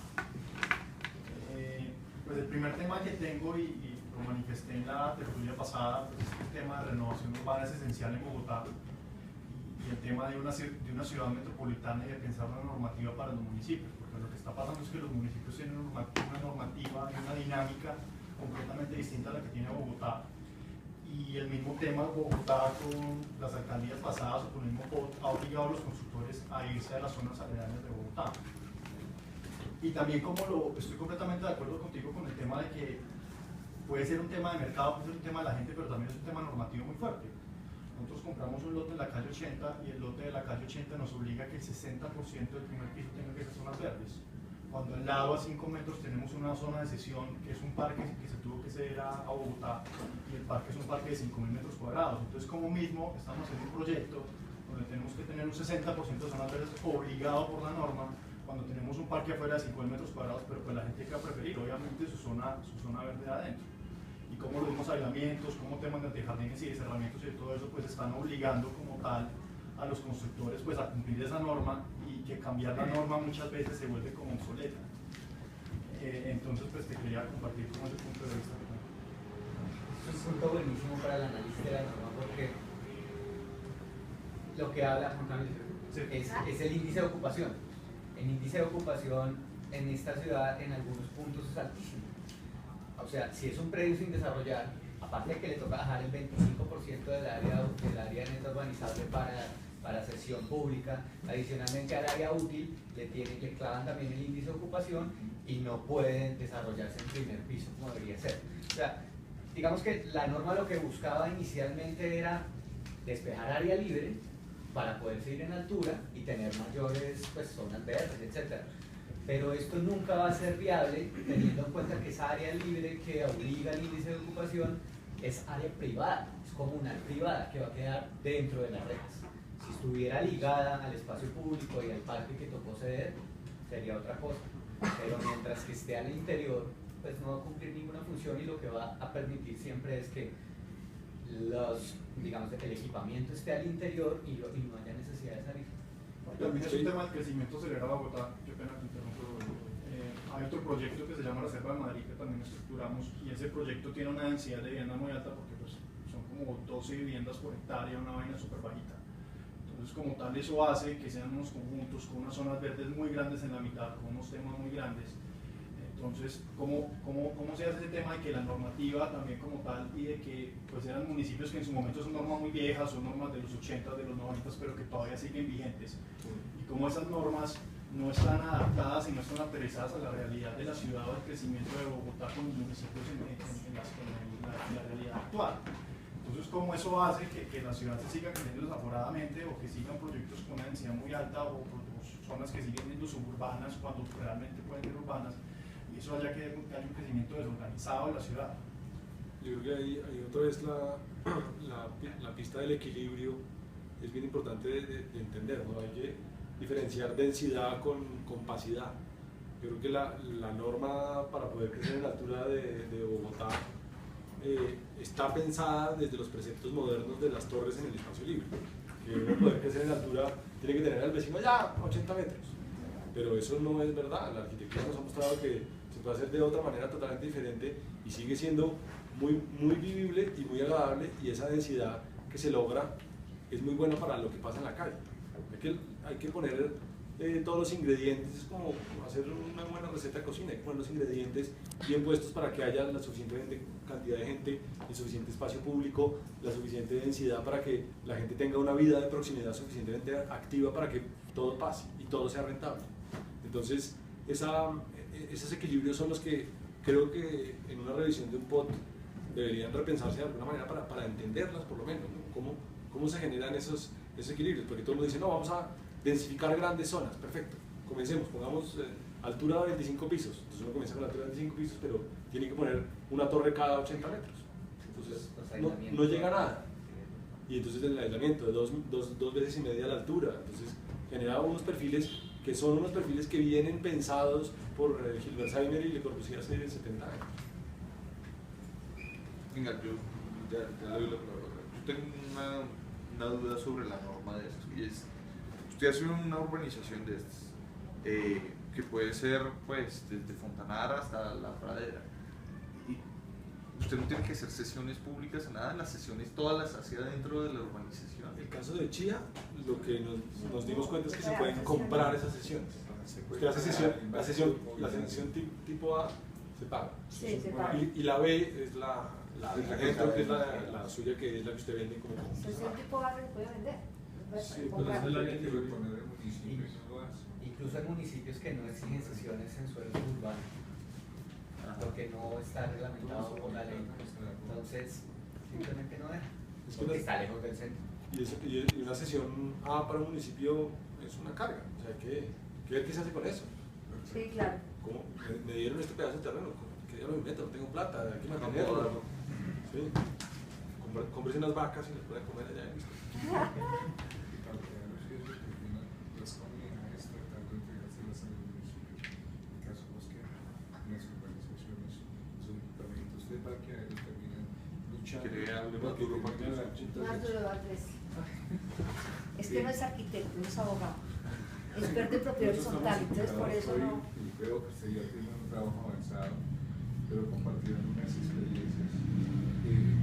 Pues el primer tema que tengo y lo manifesté en la tertulia pasada, pues es que el tema de renovación urbana es esencial en Bogotá y el tema de una ciudad metropolitana y de pensar una normativa para los municipios, porque lo que está pasando es que los municipios tienen una normativa y una dinámica completamente distinta a la que tiene Bogotá. Y el mismo tema Bogotá con las alcaldías pasadas o con el mismo POT ha obligado a los constructores a irse a las zonas aledañas de Bogotá. Y también estoy completamente de acuerdo contigo con el tema de que puede ser un tema de mercado, puede ser un tema de la gente, pero también es un tema normativo muy fuerte. Nosotros compramos un lote en la calle 80 y el lote de la calle 80 nos obliga a que el 60% del primer piso tenga que ser zonas verdes. Cuando al lado a 5 metros tenemos una zona de sesión que es un parque que se tuvo que ceder a Bogotá y el parque es un parque de 5.000 metros cuadrados. Entonces, como mismo, estamos en un proyecto donde tenemos que tener un 60% de zonas verdes obligado por la norma, cuando tenemos un parque afuera de 5.000 metros cuadrados, pero pues la gente que va a preferir, obviamente, su zona verde de adentro. Y como los mismos aislamientos, como temas de jardines y de cerramientos y de todo eso, pues están obligando como tal a los constructores pues a cumplir esa norma y que cambiar la norma muchas veces se vuelve como obsoleta. Entonces pues te quería compartir como ese punto de vista. Es un punto buenísimo para el análisis de la norma porque lo que habla Juan Camilo es el índice de ocupación. El índice de ocupación en esta ciudad en algunos puntos es altísimo. O sea, si es un predio sin desarrollar, aparte de que le toca bajar el 25% del área neta urbanizable para sesión pública, adicionalmente al área útil le clavan también el índice de ocupación y no pueden desarrollarse en primer piso como debería ser. O sea, digamos que la norma lo que buscaba inicialmente era despejar área libre para poder seguir en altura y tener mayores pues, zonas verdes, etc. Pero esto nunca va a ser viable teniendo en cuenta que esa área libre que obliga al índice de ocupación es área privada, es comunal privada que va a quedar dentro de las rejas. Si estuviera ligada al espacio público y al parque que tocó ceder, sería otra cosa. Pero mientras que esté al interior, pues no va a cumplir ninguna función y lo que va a permitir siempre es que digamos, el equipamiento esté al interior y no haya necesidad de salir. También es un tema del crecimiento acelerado de Bogotá. Qué pena que interrumpo. Hay otro proyecto que se llama la Selva de Madrid que también estructuramos y ese proyecto tiene una densidad de vivienda muy alta porque pues, son como 12 viviendas por hectárea, una vaina súper bajita. Entonces como tal eso hace que sean unos conjuntos con unas zonas verdes muy grandes en la mitad, con unos temas muy grandes. Entonces, ¿cómo se hace ese tema de que la normativa también como tal y de que pues eran municipios que en su momento son normas muy viejas, son normas de los 80, de los 90, pero que todavía siguen vigentes? Y cómo esas normas no están adaptadas y no están aterrizadas a la realidad de la ciudad o el crecimiento de Bogotá con los municipios en la realidad actual. Entonces, ¿cómo eso hace que la ciudad se siga creciendo desaforadamente o que sigan proyectos con una densidad muy alta o zonas que siguen siendo suburbanas cuando realmente pueden ser urbanas? Y eso haya que haya un crecimiento desorganizado de la ciudad. Yo creo que ahí otra vez la pista del equilibrio es bien importante de entender, ¿no? Hay que diferenciar densidad con compacidad. Yo creo que la norma para poder crecer en la altura de Bogotá está pensada desde los preceptos modernos de las torres en el espacio libre. Que uno poder crecer en altura tiene que tener al vecino ya 80 metros. Pero eso no es verdad. La arquitectura nos ha mostrado que se puede hacer de otra manera totalmente diferente y sigue siendo muy vivible y muy agradable, y esa densidad que se logra es muy buena para lo que pasa en la calle. Hay que poner todos los ingredientes, es como hacer una buena receta de cocina, hay que poner los ingredientes bien puestos para que haya la suficiente cantidad de gente, el suficiente espacio público, la suficiente densidad para que la gente tenga una vida de proximidad suficientemente activa para que todo pase y todo sea rentable. Entonces, esos equilibrios son los que creo que en una revisión de un POT deberían repensarse de alguna manera para entenderlas, por lo menos, ¿no? ¿Cómo se generan esos equilibrios? Porque todo el mundo dice, no, vamos a densificar grandes zonas, perfecto, comencemos, pongamos altura de 25 pisos, entonces uno comienza con la altura de 25 pisos, pero tiene que poner una torre cada 80 metros, entonces no llega a nada, y entonces el aislamiento de dos veces y media la altura, entonces genera unos perfiles que son unos perfiles que vienen pensados por Hilbersheimer y Le Corbusier hace 70 años. Venga, yo ya le doy la palabra. Yo tengo una duda sobre la norma de esto, y es, usted hace una urbanización de estas, que puede ser pues desde Fontanar hasta La Pradera, y usted no tiene que hacer sesiones públicas, nada, las sesiones todas las hacía dentro de la urbanización. En el caso de Chía, lo que nos dimos cuenta es que se pueden comprar esas sesiones. La sesión tipo A se paga. Sí, se paga. Y la B es la que es la suya, que es la que usted vende como Sesión tipo A se puede vender. Sí, pero esa es la que Incluso hay municipios que no exigen sesiones en suelos urbanos, porque no está reglamentado por la ley. Entonces, simplemente no deja, porque está lejos del centro. Y una sesión A para un municipio es una carga, o sea, hay que ver qué se hace con eso. Sí, claro. ¿Cómo? Me dieron este meto, que ya lo invento, no tengo plata, hay que mantenerlo. Sí. Cómprese unas vacas y les pueden comer allá y listo. Las comunidades tratando de entregárselas a los municipios. En el caso de las urbanizaciones, los ayuntamientos de parque aéreo terminan luchando. Más duro, Andrés. Es que no es arquitecto, no es abogado. Experto en propiedad horizontal, entonces por eso no. Y creo que usted ya tiene un trabajo avanzado, pero compartieron unas experiencias.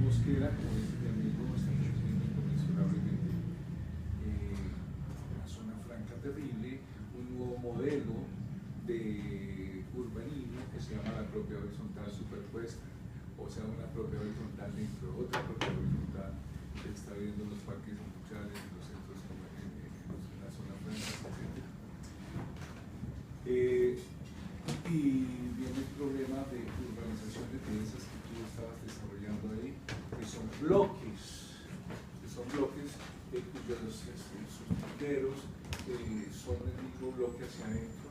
Mosquera, como dice mi amigo, está creciendo inconmensurablemente. Una zona franca terrible, un nuevo modelo de urbanismo que se llama la propia horizontal superpuesta, o sea, una propia horizontal dentro de otra propia horizontal que está viendo en los parques industriales, en los centros comerciales, en la zona franca, etc. Y viene el problema de urbanización de piezas que tú estabas desarrollando ahí, que son bloques cuyos sus tinteros son el mismo bloque hacia adentro,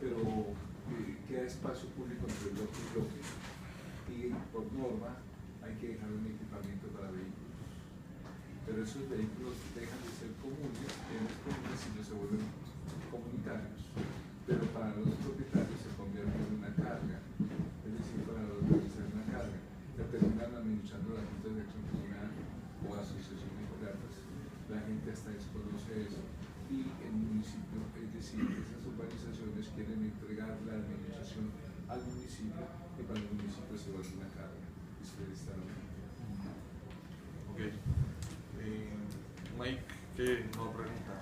pero queda espacio público entre bloque y bloque, y por norma hay que dejar un equipamiento para vehículos, pero esos vehículos dejan de ser comunes, y no se vuelven comunitarios, pero para los propietarios se convierten en una carga, es decir, para los organizar una carga, que terminan administrando la Junta de Acción Comunal o asociaciones gratas. La gente hasta desconoce eso, y el municipio, es decir, esas urbanizaciones quieren entregar la administración al municipio, y para el municipio se vuelve una carga. Ustedes están Ok. Mike, ¿qué nos pregunta?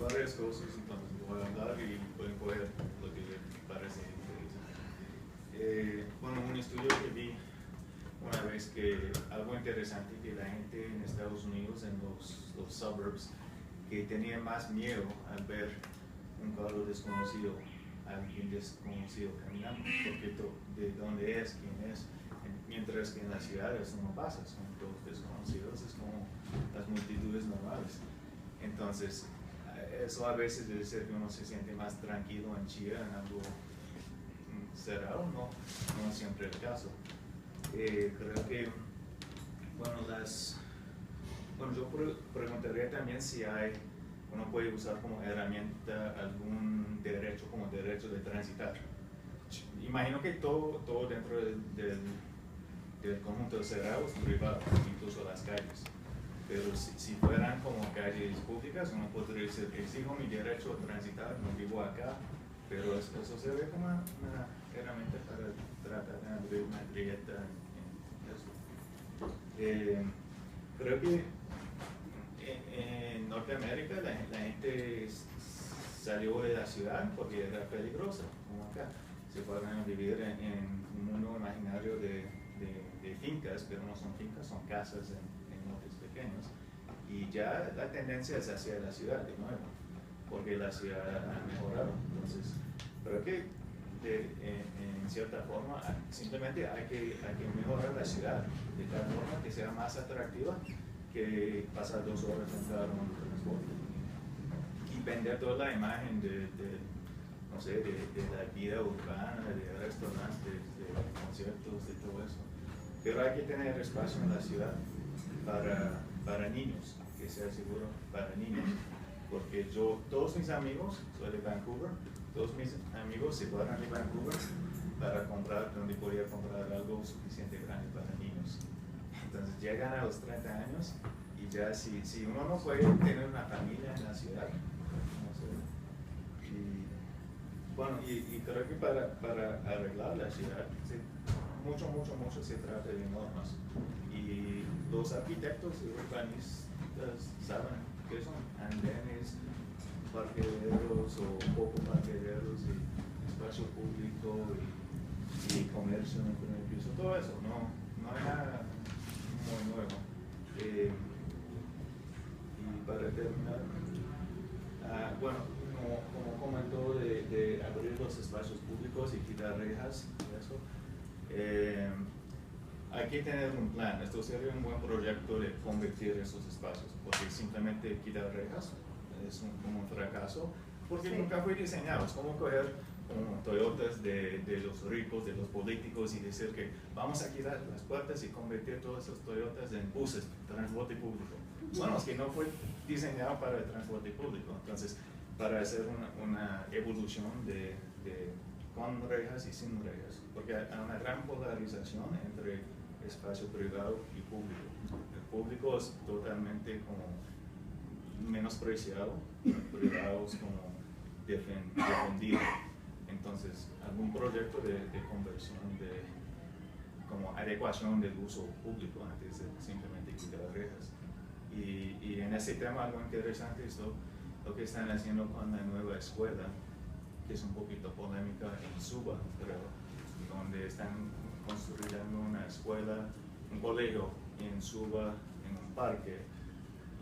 varias cosas, entonces voy a hablar y pueden coger lo que les parece interesante. Bueno, un estudio que vi una vez que algo interesante que la gente en Estados Unidos, en los suburbs, que tenía más miedo al ver un carro desconocido, alguien desconocido caminando, porque de dónde es, quién es, mientras que en las ciudades no pasa, son todos desconocidos, es como las multitudes normales. Entonces, eso a veces debe ser que uno se siente más tranquilo en Chile, en algo cerrado, no siempre el caso. Creo que, bueno, yo preguntaría también si uno puede usar como herramienta algún derecho, como derecho de transitar. Imagino que todo dentro del conjunto cerrado es privado, incluso las calles. Pero si fueran como calles públicas, uno podría decir, exijo mi derecho a transitar, no vivo acá, pero eso se ve como una herramienta para tratar de abrir una grieta en eso. Creo que en Norteamérica la gente salió de la ciudad porque era peligrosa, como acá. Se fueron a vivir en un mundo imaginario de fincas, pero no son fincas, son casas en lotes pequeños. Y ya la tendencia es hacia la ciudad de nuevo, porque la ciudad ha mejorado. Entonces, creo que en cierta forma simplemente hay que mejorar la ciudad de tal forma que sea más atractiva que pasar 2 horas en cada uno de transporte y vender toda la imagen de la vida urbana, de restaurantes, de conciertos, de todo eso. Pero hay que tener espacio en la ciudad para niños, que sea seguro para niños. Porque todos mis amigos, soy de Vancouver, todos mis amigos se fueron de Vancouver para comprar, donde podía comprar algo suficiente grande para niños. Entonces llegan a los 30 años y ya si uno no puede tener una familia en la ciudad, no sé. Y creo que para arreglar la ciudad, mucho se trata de normas. Y los arquitectos y urbanistas saben que son andenes, parqueaderos o poco parqueaderos y espacio público y comercio en el primer piso, todo eso, no es nada muy nuevo. Y para terminar, como comentó de abrir los espacios públicos y quitar rejas, eso, hay que tener un plan. Esto sería un buen proyecto de convertir esos espacios, porque simplemente quitar rejas es como un fracaso, porque nunca fue diseñado. Es como coger Toyotas de los ricos, de los políticos y decir que vamos a quitar las puertas y convertir todos esos Toyotas en buses, transporte público. Bueno, es que no fue diseñado para el transporte público. Entonces, para hacer una evolución con rejas y sin rejas, porque hay una gran polarización entre espacio privado y público. El público es totalmente como menospreciado, el privado es como defendido. Entonces, algún proyecto de conversión, como adecuación del uso público antes de simplemente quitar rejas. Y en ese tema algo interesante es lo que están haciendo con la nueva escuela, que es un poquito polémica en Suba, pero donde están construyendo una escuela, un colegio en Suba, en un parque,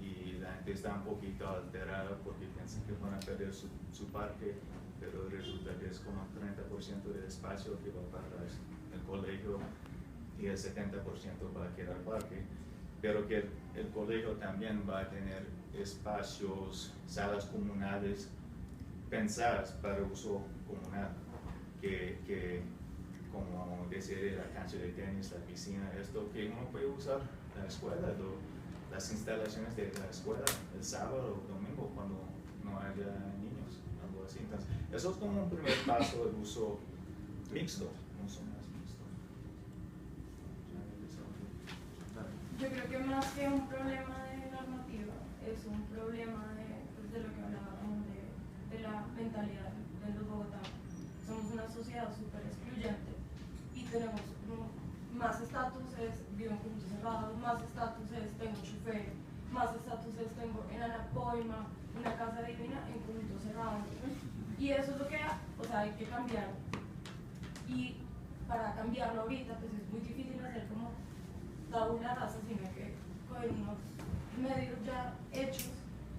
y la gente está un poquito alterada porque piensan que van a perder su parque, pero resulta que es como 30% del espacio que va para el colegio y el 70% va a quedar parque, pero que el colegio también va a tener espacios, salas comunales pensadas para uso comunal, que como decir la cancha de tenis, la piscina, esto que uno puede usar la escuela, las instalaciones de la escuela el sábado o domingo cuando no haya niños, algo así. Entonces, eso es como un primer paso de uso mixto, uso más mixto. Yo creo que más que un problema de normativa, es un problema de lo que hablábamos de la mentalidad de los bogotanos. Somos una sociedad súper excluyente y tenemos más estatus es vivo en puntos cerrados, más estatus es tengo chofer, más estatus es tengo en Anapoima una casa divina, en Y eso es lo que, o sea, hay que cambiar. Y para cambiarlo ahorita, pues es muy difícil hacer como tabula rasa, sino que coger unos medios ya hechos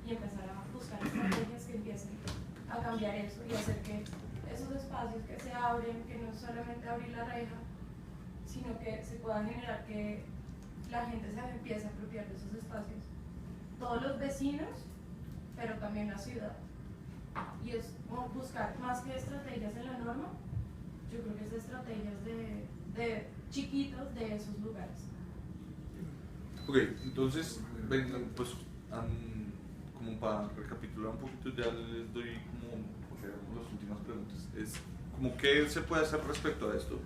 y empezar a buscar estrategias que empiecen a cambiar eso y hacer que esos espacios que se abren, que no es solamente abrir la reja, sino que se pueda generar que la gente se empiece a apropiar de esos espacios. Todos los vecinos, pero también la ciudad. Y es como buscar más que estrategias en la norma, yo creo que es estrategias de chiquitos de esos lugares. Ok, entonces, venga, pues, como para recapitular un poquito, ya les doy como las últimas preguntas. Es como, ¿qué se puede hacer respecto a esto?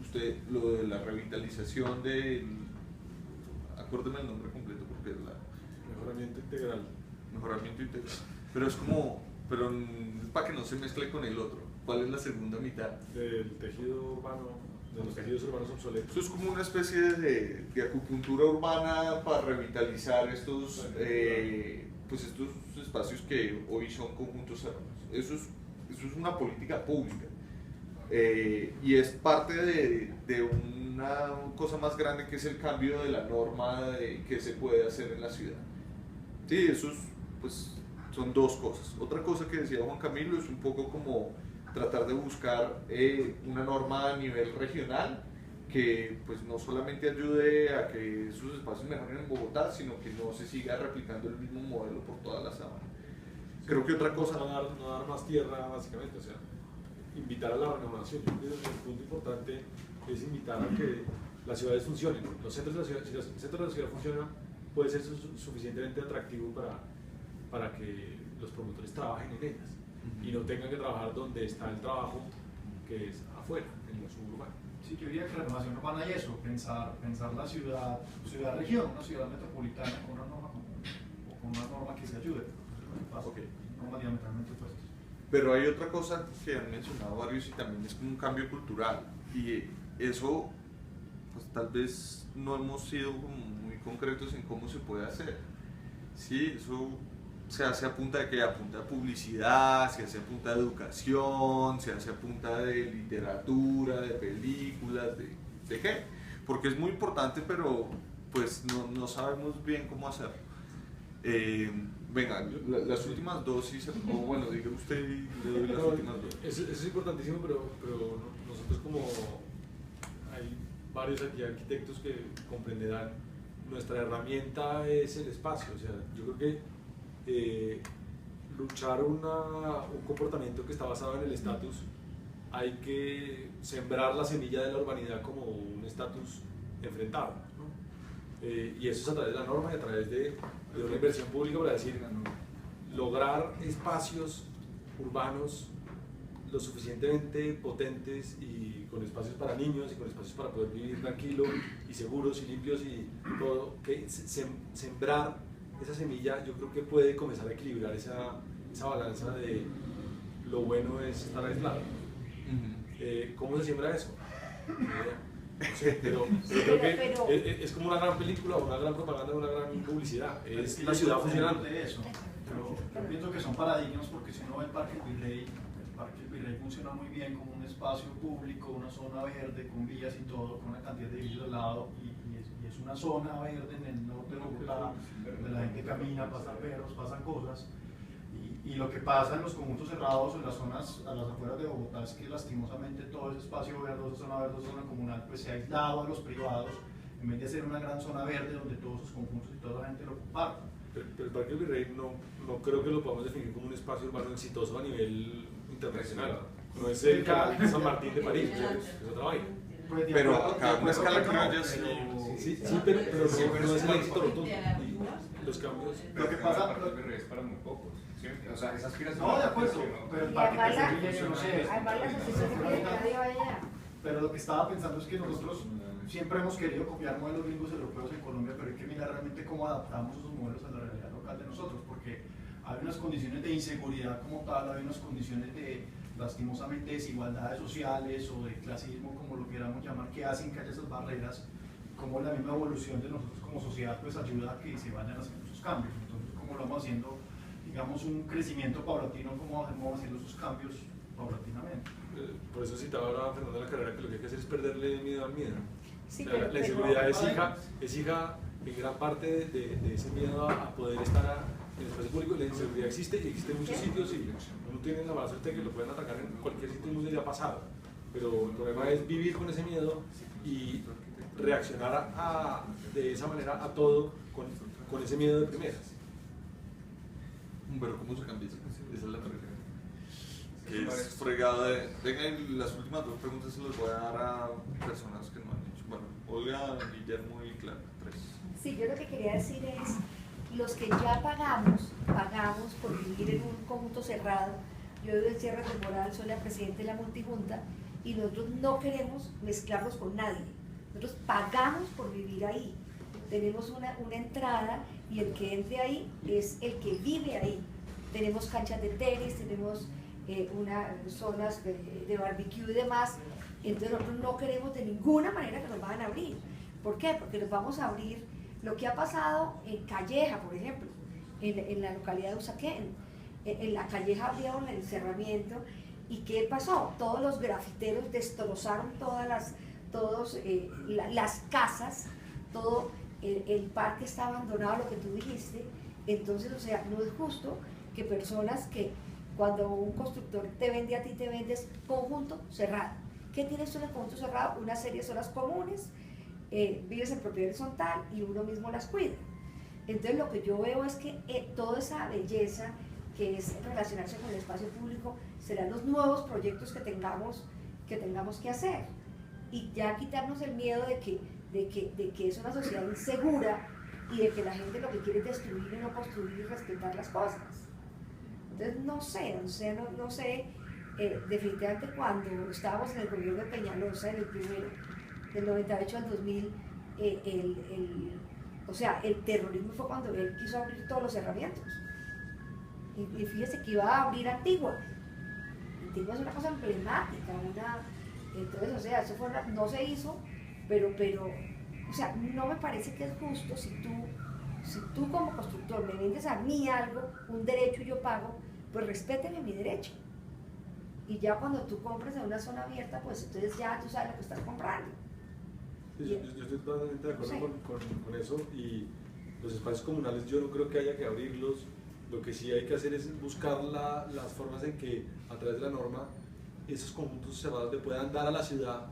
Usted, lo de la revitalización del, acuérdeme el nombre completo porque es la... Mejoramiento integral. Mejoramiento integral. Pero es como, pero para que no se mezcle con el otro. ¿Cuál es la segunda mitad? Del tejido urbano, de los tejidos urbanos obsoletos. Eso es como una especie de acupuntura urbana para revitalizar estos, pues estos espacios que hoy son conjuntos cerrados. Eso es una política pública. Y es parte de una cosa más grande que es el cambio de la norma de que se puede hacer en la ciudad. Sí, eso es, pues, son dos cosas. Otra cosa que decía Juan Camilo es un poco como tratar de buscar una norma a nivel regional que pues no solamente ayude a que esos espacios mejoren en Bogotá, sino que no se siga replicando el mismo modelo por toda la sabana. Creo que otra cosa... No dar más tierra, básicamente, o sea, invitar a la renovación. Yo creo que el punto importante es invitar a que las ciudades funcionen. Los centros de la ciudad, si los centros de la ciudad funcionan, puede ser suficientemente atractivo para que los promotores trabajen en ellas y no tengan que trabajar donde está el trabajo, que es afuera, en lo suburbano. Sí, yo diría que la renovación urbana y eso, pensar la ciudad-región, una ciudad metropolitana con una norma común, o con una norma que se ayude. Okay. Normas diametralmente opuestas. Pero hay otra cosa que han mencionado varios y también es como un cambio cultural, y eso pues tal vez no hemos sido como muy concretos en cómo se puede hacer. Sí, eso se hace a punta de qué, a punta de publicidad, se hace a punta de educación, se hace a punta de literatura, de películas, ¿de qué? Porque es muy importante, pero pues no sabemos bien cómo hacerlo. Venga, las últimas dos, o bueno, diga usted y le doy las últimas dos. Eso es importantísimo, pero nosotros como hay varios aquí arquitectos que comprenderán, nuestra herramienta es el espacio. O sea, yo creo que luchar un comportamiento que está basado en el estatus, hay que sembrar la semilla de la urbanidad como un estatus enfrentado, ¿no? Y eso es a través de la norma y a través de una inversión pública para decir, lograr espacios urbanos lo suficientemente potentes y con espacios para niños y con espacios para poder vivir tranquilos y seguros y limpios y todo, que sembrar esa semilla yo creo que puede comenzar a equilibrar esa balanza de lo bueno es estar aislado. ¿Cómo se siembra eso? No sé, pero creo que es como una gran película, una gran propaganda, una gran publicidad. Es la ciudad funcionando. De eso. Pero yo pienso que son paradigmas porque si uno ve el Parque Virrey funciona muy bien como un espacio público, una zona verde con vías y todo, con una cantidad de edificios al lado y es una zona verde en el norte de Bogotá, donde la gente camina, pasan perros, pasan cosas. Y lo que pasa en los conjuntos cerrados, en las zonas a las afueras de Bogotá, es que lastimosamente todo ese espacio verde, esa zona verde, esa zona comunal, pues se ha aislado a los privados, en vez de ser una gran zona verde donde todos sus conjuntos y toda la gente lo compartan. Pero el Parque Virrey no creo que lo podamos definir como un espacio urbano exitoso a nivel internacional. No es el San Martín de París, es otra vaina. Pero acá una escala criolla sí, pero no es el éxito rotundo. Y los cambios. Lo que pasa es para muy pocos. ¿Sí? O sea, esa aspiración. No, de acuerdo, pero el Parque Virrey, yo no sé. Pero lo que estaba pensando es que nosotros siempre hemos querido copiar modelos gringos europeos en Colombia, pero hay que mirar realmente cómo adaptamos esos modelos a la realidad local de nosotros, porque hay unas condiciones de inseguridad como tal, hay unas condiciones de, lastimosamente, desigualdades sociales o de clasismo, como lo queramos llamar, que hacen que haya esas barreras, como la misma evolución de nosotros como sociedad pues ayuda a que se vayan haciendo esos cambios. Entonces, como lo vamos haciendo digamos, un crecimiento paulatino, cómo vamos haciendo esos cambios paulatinamente. Por eso citaba ahora a Fernando de la Carrera que lo que hay que hacer es perderle miedo al miedo. Sí, O sea, la inseguridad es hija en gran parte de ese miedo a poder estar en el espacio público. La inseguridad existe y existe en muchos sitios y uno tiene la mala suerte de que lo pueden atacar en cualquier sitio del mundo y ya ha pasado. Pero el problema es vivir con ese miedo y reaccionar de esa manera a todo con ese miedo de primeras. Pero ¿cómo se cambia eso? Esa es la pregunta. Que es fregado de... Venga, las últimas dos preguntas se las voy a dar a personas que no han dicho. Bueno, Olga, Guillermo y Clara, 3. Sí, yo lo que quería decir es, los que ya pagamos por vivir en un conjunto cerrado. Yo vivo en Sierra Temporal, soy la presidenta de la multijunta y nosotros no queremos mezclarnos con nadie. Nosotros pagamos por vivir ahí. Tenemos una entrada y el que entre ahí es el que vive ahí. Tenemos canchas de tenis, tenemos zonas de barbecue y demás. Entonces nosotros no queremos de ninguna manera que nos vayan a abrir. ¿Por qué? Porque nos vamos a abrir lo que ha pasado en Calleja, por ejemplo, en la localidad de Usaquén. En la Calleja abrieron el cerramiento y ¿qué pasó? Todos los grafiteros destrozaron las casas, todo el parque está abandonado, lo que tú dijiste. Entonces, o sea, no es justo que personas que cuando un constructor te vende a ti, te vendes conjunto cerrado. ¿Qué tienes tú en el conjunto cerrado? Una serie de zonas comunes, vives en propiedad horizontal y uno mismo las cuida. Entonces lo que yo veo es que toda esa belleza que es relacionarse con el espacio público serán los nuevos proyectos que tengamos que hacer. Y ya quitarnos el miedo de que es una sociedad insegura y de que la gente lo que quiere es destruir y no construir y respetar las cosas. Entonces no sé, definitivamente cuando estábamos en el gobierno de Peñalosa, en el primero, del 98 al 2000, el terrorismo fue cuando él quiso abrir todos los cerramientos. Y fíjese que iba a abrir Antigua. Antigua es una cosa emblemática, entonces, o sea, eso no se hizo, pero, o sea, no me parece que es justo si tú como constructor me vendes a mí algo, un derecho y yo pago, pues respéteme mi derecho. Y ya cuando tú compras en una zona abierta, pues entonces ya tú sabes lo que estás comprando. Sí, yo estoy totalmente de acuerdo con eso, y los espacios comunales yo no creo que haya que abrirlos. Lo que sí hay que hacer es buscar las formas en que a través de la norma esos conjuntos cerrados le puedan dar a la ciudad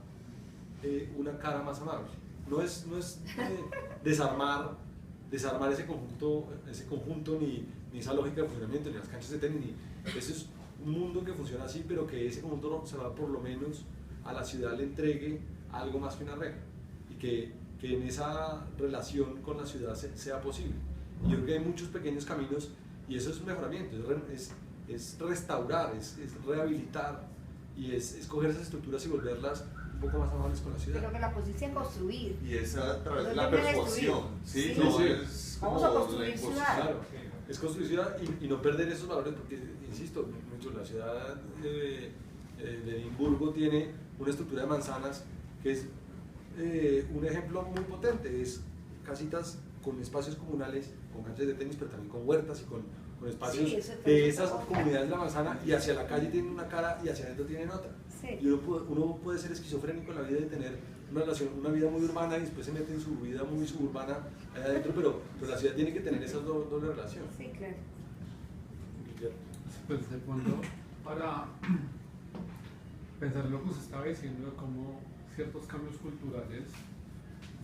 una cara más amable. No es desarmar ese conjunto ni esa lógica de funcionamiento, ni las canchas de tenis, ese es un mundo que funciona así, pero que ese conjunto cerrado por lo menos a la ciudad le entregue algo más que una regla, y que en esa relación con la ciudad sea posible. Y yo creo que hay muchos pequeños caminos, y eso es un mejoramiento, es restaurar, es rehabilitar, y es coger esas estructuras y volverlas un poco más amables con la ciudad. Pero que la posición en construir. Y es a través de la persuasión, ¿sí? Sí. Vamos a construir ciudad. Claro, es construir ciudad y no perder esos valores, porque, insisto, la ciudad de Edimburgo tiene una estructura de manzanas que es un ejemplo muy potente. Es casitas con espacios comunales, con canchas de tenis, pero también con huertas y con espacios de esas comunidades de la manzana, y hacia la calle tienen una cara y hacia adentro tienen otra. Sí. Y uno puede ser esquizofrénico en la vida de tener una vida muy urbana y después se mete en su vida muy suburbana allá adentro, pero la ciudad tiene que tener esa doble relación. Sí, claro. Pues de fondo, para pensar lo que usted estaba diciendo de cómo ciertos cambios culturales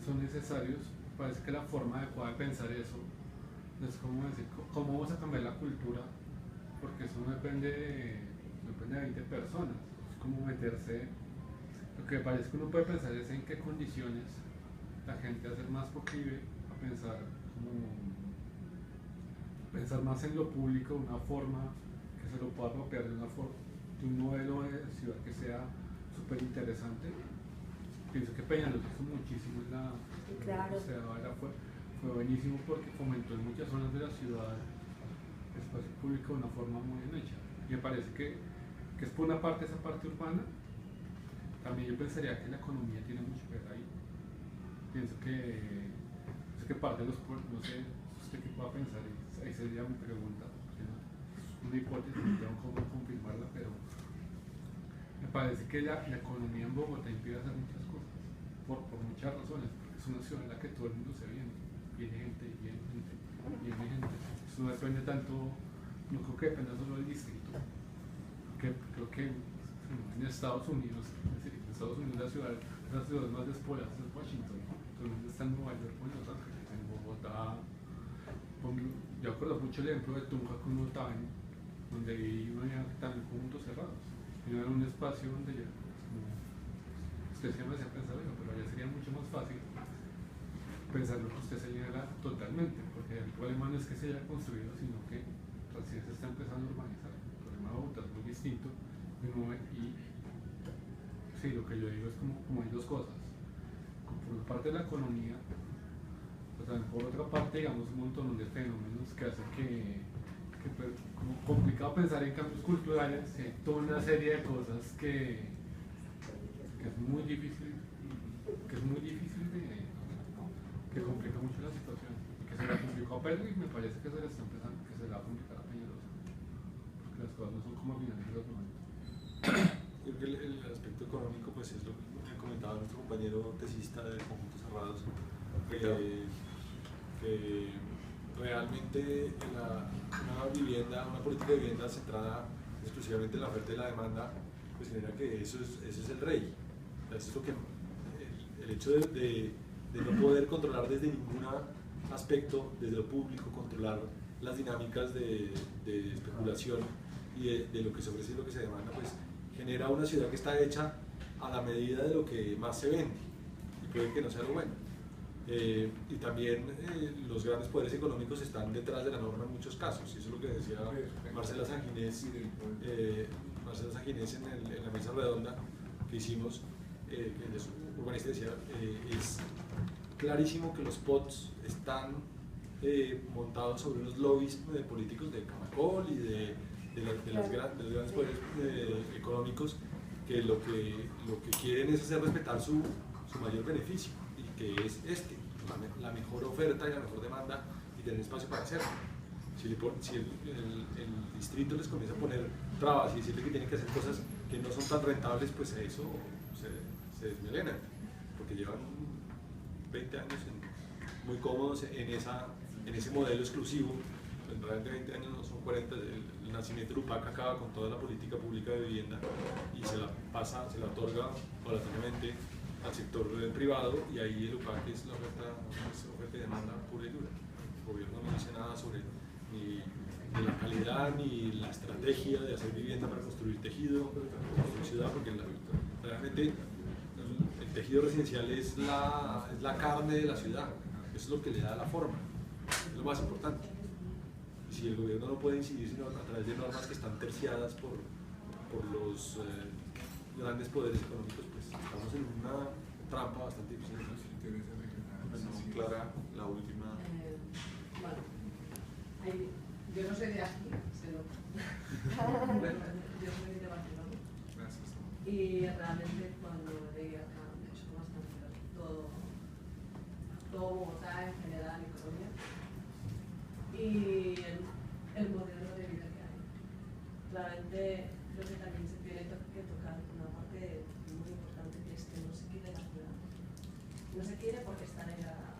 son necesarios, parece que la forma adecuada de pensar eso es como decir, ¿cómo vamos a cambiar la cultura? Porque eso no depende de 20 personas, es como meterse. Lo que parece que uno puede pensar es en qué condiciones la gente va a ser más proclive a pensar más en lo público, de una forma que se lo pueda apropiar de un modelo de ciudad que sea súper interesante. Pienso que Peñalosa hizo muchísimo en la fue buenísimo porque fomentó en muchas zonas de la ciudad el espacio público de una forma muy bien hecha. Y me parece que es por una parte esa parte urbana. También yo pensaría que la economía tiene mucho que ver ahí. Pienso que parte de los pueblos, no sé usted qué pueda pensar, ahí sería mi pregunta. una hipótesis, no tengo cómo confirmarla, pero me parece que la economía en Bogotá impide hacer muchas cosas, por muchas razones, porque es una ciudad en la que todo el mundo se viene gente, viene gente. Eso no depende tanto, no creo que dependa solo del distrito, que creo que en Estados Unidos, es decir, en Estados Unidos las ciudades más despobladas es Washington, todo el mundo está en Nueva York o en Los Ángeles, en Bogotá. Yo acuerdo mucho el ejemplo de Tunja que uno estaba en, donde uno había también conjuntos cerrados, y no era un espacio donde ya, usted siempre se ha pensado, pero allá sería mucho más fácil pensar lo que usted se llega totalmente, porque el problema no es que se haya construido, sino que recién se está empezando a urbanizar. El problema de Bogotá es muy distinto, y sí, lo que yo digo es como hay dos cosas, por parte de la economía, pues también por otra parte, digamos, un montón de fenómenos que hacen que pues, como complicado pensar en cambios culturales, toda una serie de cosas que es muy difícil que complica mucho la situación, que se la complicó a Pedro y me parece que se le está empezando, que se le va a complicar a Peñalosa, porque las cosas no son como a finales de los 90. Creo que el aspecto económico pues es lo que comentaba nuestro compañero tesista de Conjuntos Cerrados, que realmente una política de vivienda centrada exclusivamente en la oferta y la demanda, pues genera que ese es el rey. Eso es lo que, el hecho de no poder controlar desde ningún aspecto, desde lo público, controlar las dinámicas de especulación y de lo que se ofrece y lo que se demanda, pues genera una ciudad que está hecha a la medida de lo que más se vende, y puede que no sea lo bueno. Y también los grandes poderes económicos están detrás de la norma en muchos casos, y eso es lo que decía Marcela Sanginés en la mesa redonda que hicimos, que es urbanista, decía, es clarísimo que los POTS están montados sobre unos lobbies políticos de Camacol y de los grandes poderes económicos que lo que quieren es hacer respetar su mayor beneficio, y que es la mejor oferta y la mejor demanda, y tener espacio para hacerlo. Si el distrito les comienza a poner trabas y decirle que tienen que hacer cosas que no son tan rentables, pues eso se desmelena, porque llevan 20 años muy cómodos en ese modelo exclusivo. Realmente 20 años no son 40. El nacimiento de UPAC acaba con toda la política pública de vivienda y se la otorga paulatinamente al sector privado, y ahí el UPAC es la oferta y demanda pura y dura. El gobierno no dice nada sobre ni la calidad ni la estrategia de hacer vivienda para construir tejido, construir ciudad, porque realmente el tejido residencial es la carne de la ciudad, eso es lo que le da la forma, es lo más importante. Y si el gobierno no puede incidir sino a través de normas que están terciadas por los grandes poderes económicos, pues estamos en una trampa bastante difícil. Bueno, Clara, la última. Bueno, yo no soy de aquí, se nota. Bueno, yo soy de Barcelona. Gracias. Y realmente cuando leí acá, me hecho bastante todo Bogotá en general y Colombia, y el modelo de vida que hay. Claramente creo que también se tiene que tocar una parte muy importante, que es que no se quiere la ciudad. No se quiere porque está degradada.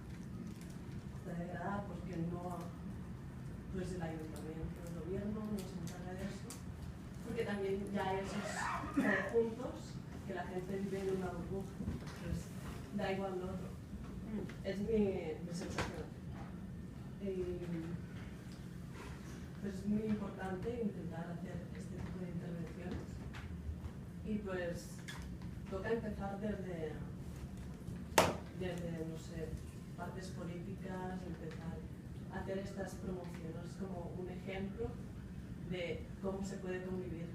Está degradada porque no, pues el ayuntamiento, el gobierno no se encarga de eso, porque también ya hay esos conjuntos que la gente vive en una burbuja, pues da igual lo otro. Es mi sensación. Pues es muy importante intentar hacer este tipo de intervenciones, y pues toca empezar desde no sé, partes políticas, empezar a hacer estas promociones como un ejemplo de cómo se puede convivir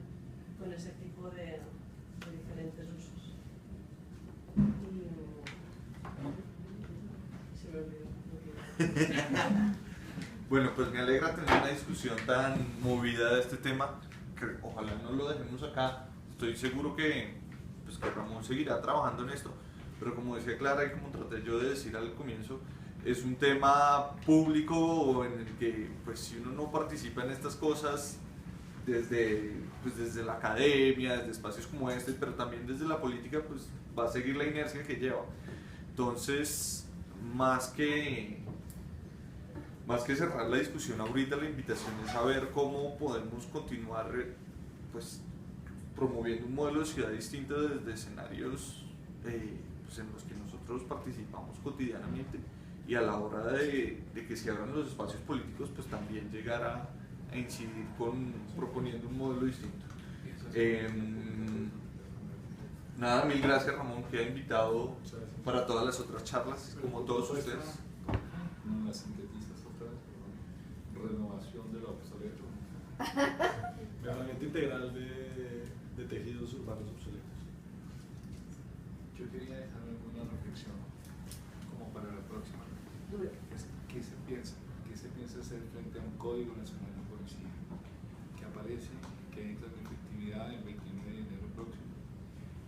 con ese tipo de diferentes usos. Y se me olvidó. Bueno, pues me alegra tener una discusión tan movida de este tema, que ojalá no lo dejemos acá. Estoy seguro que Ramón seguirá trabajando en esto, pero como decía Clara y como traté yo de decir al comienzo, es un tema público en el que pues si uno no participa en estas cosas desde la academia, desde espacios como este, pero también desde la política, pues va a seguir la inercia que lleva. Entonces, más que cerrar la discusión ahorita, la invitación es a ver cómo podemos continuar pues, promoviendo un modelo de ciudad distinto desde escenarios pues, en los que nosotros participamos cotidianamente, y a la hora de que se abran los espacios políticos, pues también llegar a incidir proponiendo un modelo distinto. Nada, mil gracias Ramón, que ha invitado para todas las otras charlas, como todos ustedes. No las sintetizas otra vez, renovación de lo obsoleto. Herramienta integral de tejidos urbanos obsoletos. Yo quería dejar alguna reflexión como para la próxima. ¿Qué se piensa hacer frente a un código nacional de policía que aparece, que entra en efectividad el 29 de enero próximo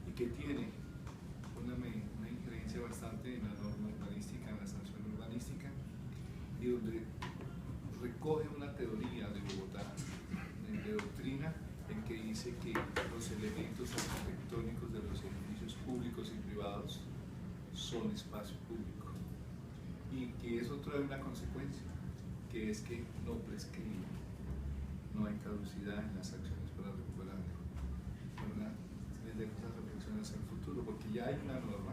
y que tiene una injerencia bastante en la norma urbanística, en la sanción urbanística, y donde recoge una teoría de Bogotá, de doctrina, en que dice que los elementos arquitectónicos de los edificios públicos y privados son espacio público, y que eso trae una consecuencia, que es que no prescribe, no hay caducidad en las acciones para recuperarlo, ¿verdad? Les dejo esas reflexiones en el futuro, porque ya hay una norma,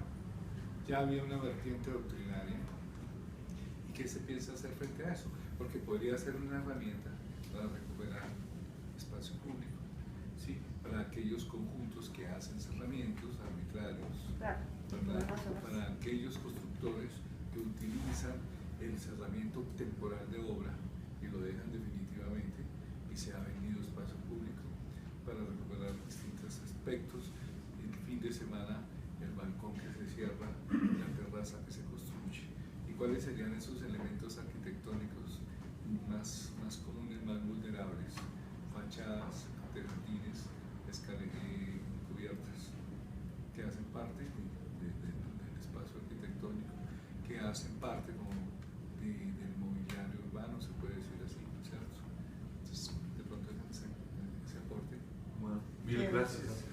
ya había una vertiente doctrinaria. ¿Y qué se piensa hacer frente a eso? Porque podría ser una herramienta para recuperar espacio público, ¿sí? Para aquellos conjuntos que hacen cerramientos arbitrarios, ¿verdad? Para aquellos constructores que utilizan el cerramiento temporal de obra y lo dejan definitivamente y se ha vendido espacio público para recuperar distintos aspectos. El fin de semana, el balcón que se cierra, la terraza que se construye. ¿Y cuáles serían esos elementos arquitectónicos más comunes, más vulnerables? Fachadas, terratines, cubiertas, que hacen parte del espacio arquitectónico, que hacen parte como del mobiliario urbano, se puede decir así, ¿cierto? Entonces, de pronto ese aporte. Bueno, mil gracias.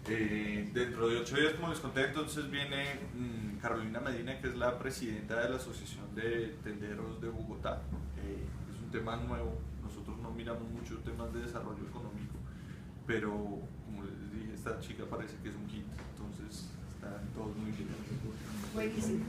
Dentro de 8 días, como les conté, entonces viene Carolina Medina, que es la presidenta de la Asociación de Tenderos de Bogotá. Es un tema nuevo, nosotros no miramos mucho temas de desarrollo económico, pero como les dije, esta chica parece que es un hit, entonces están todos muy bien. Buenísimo.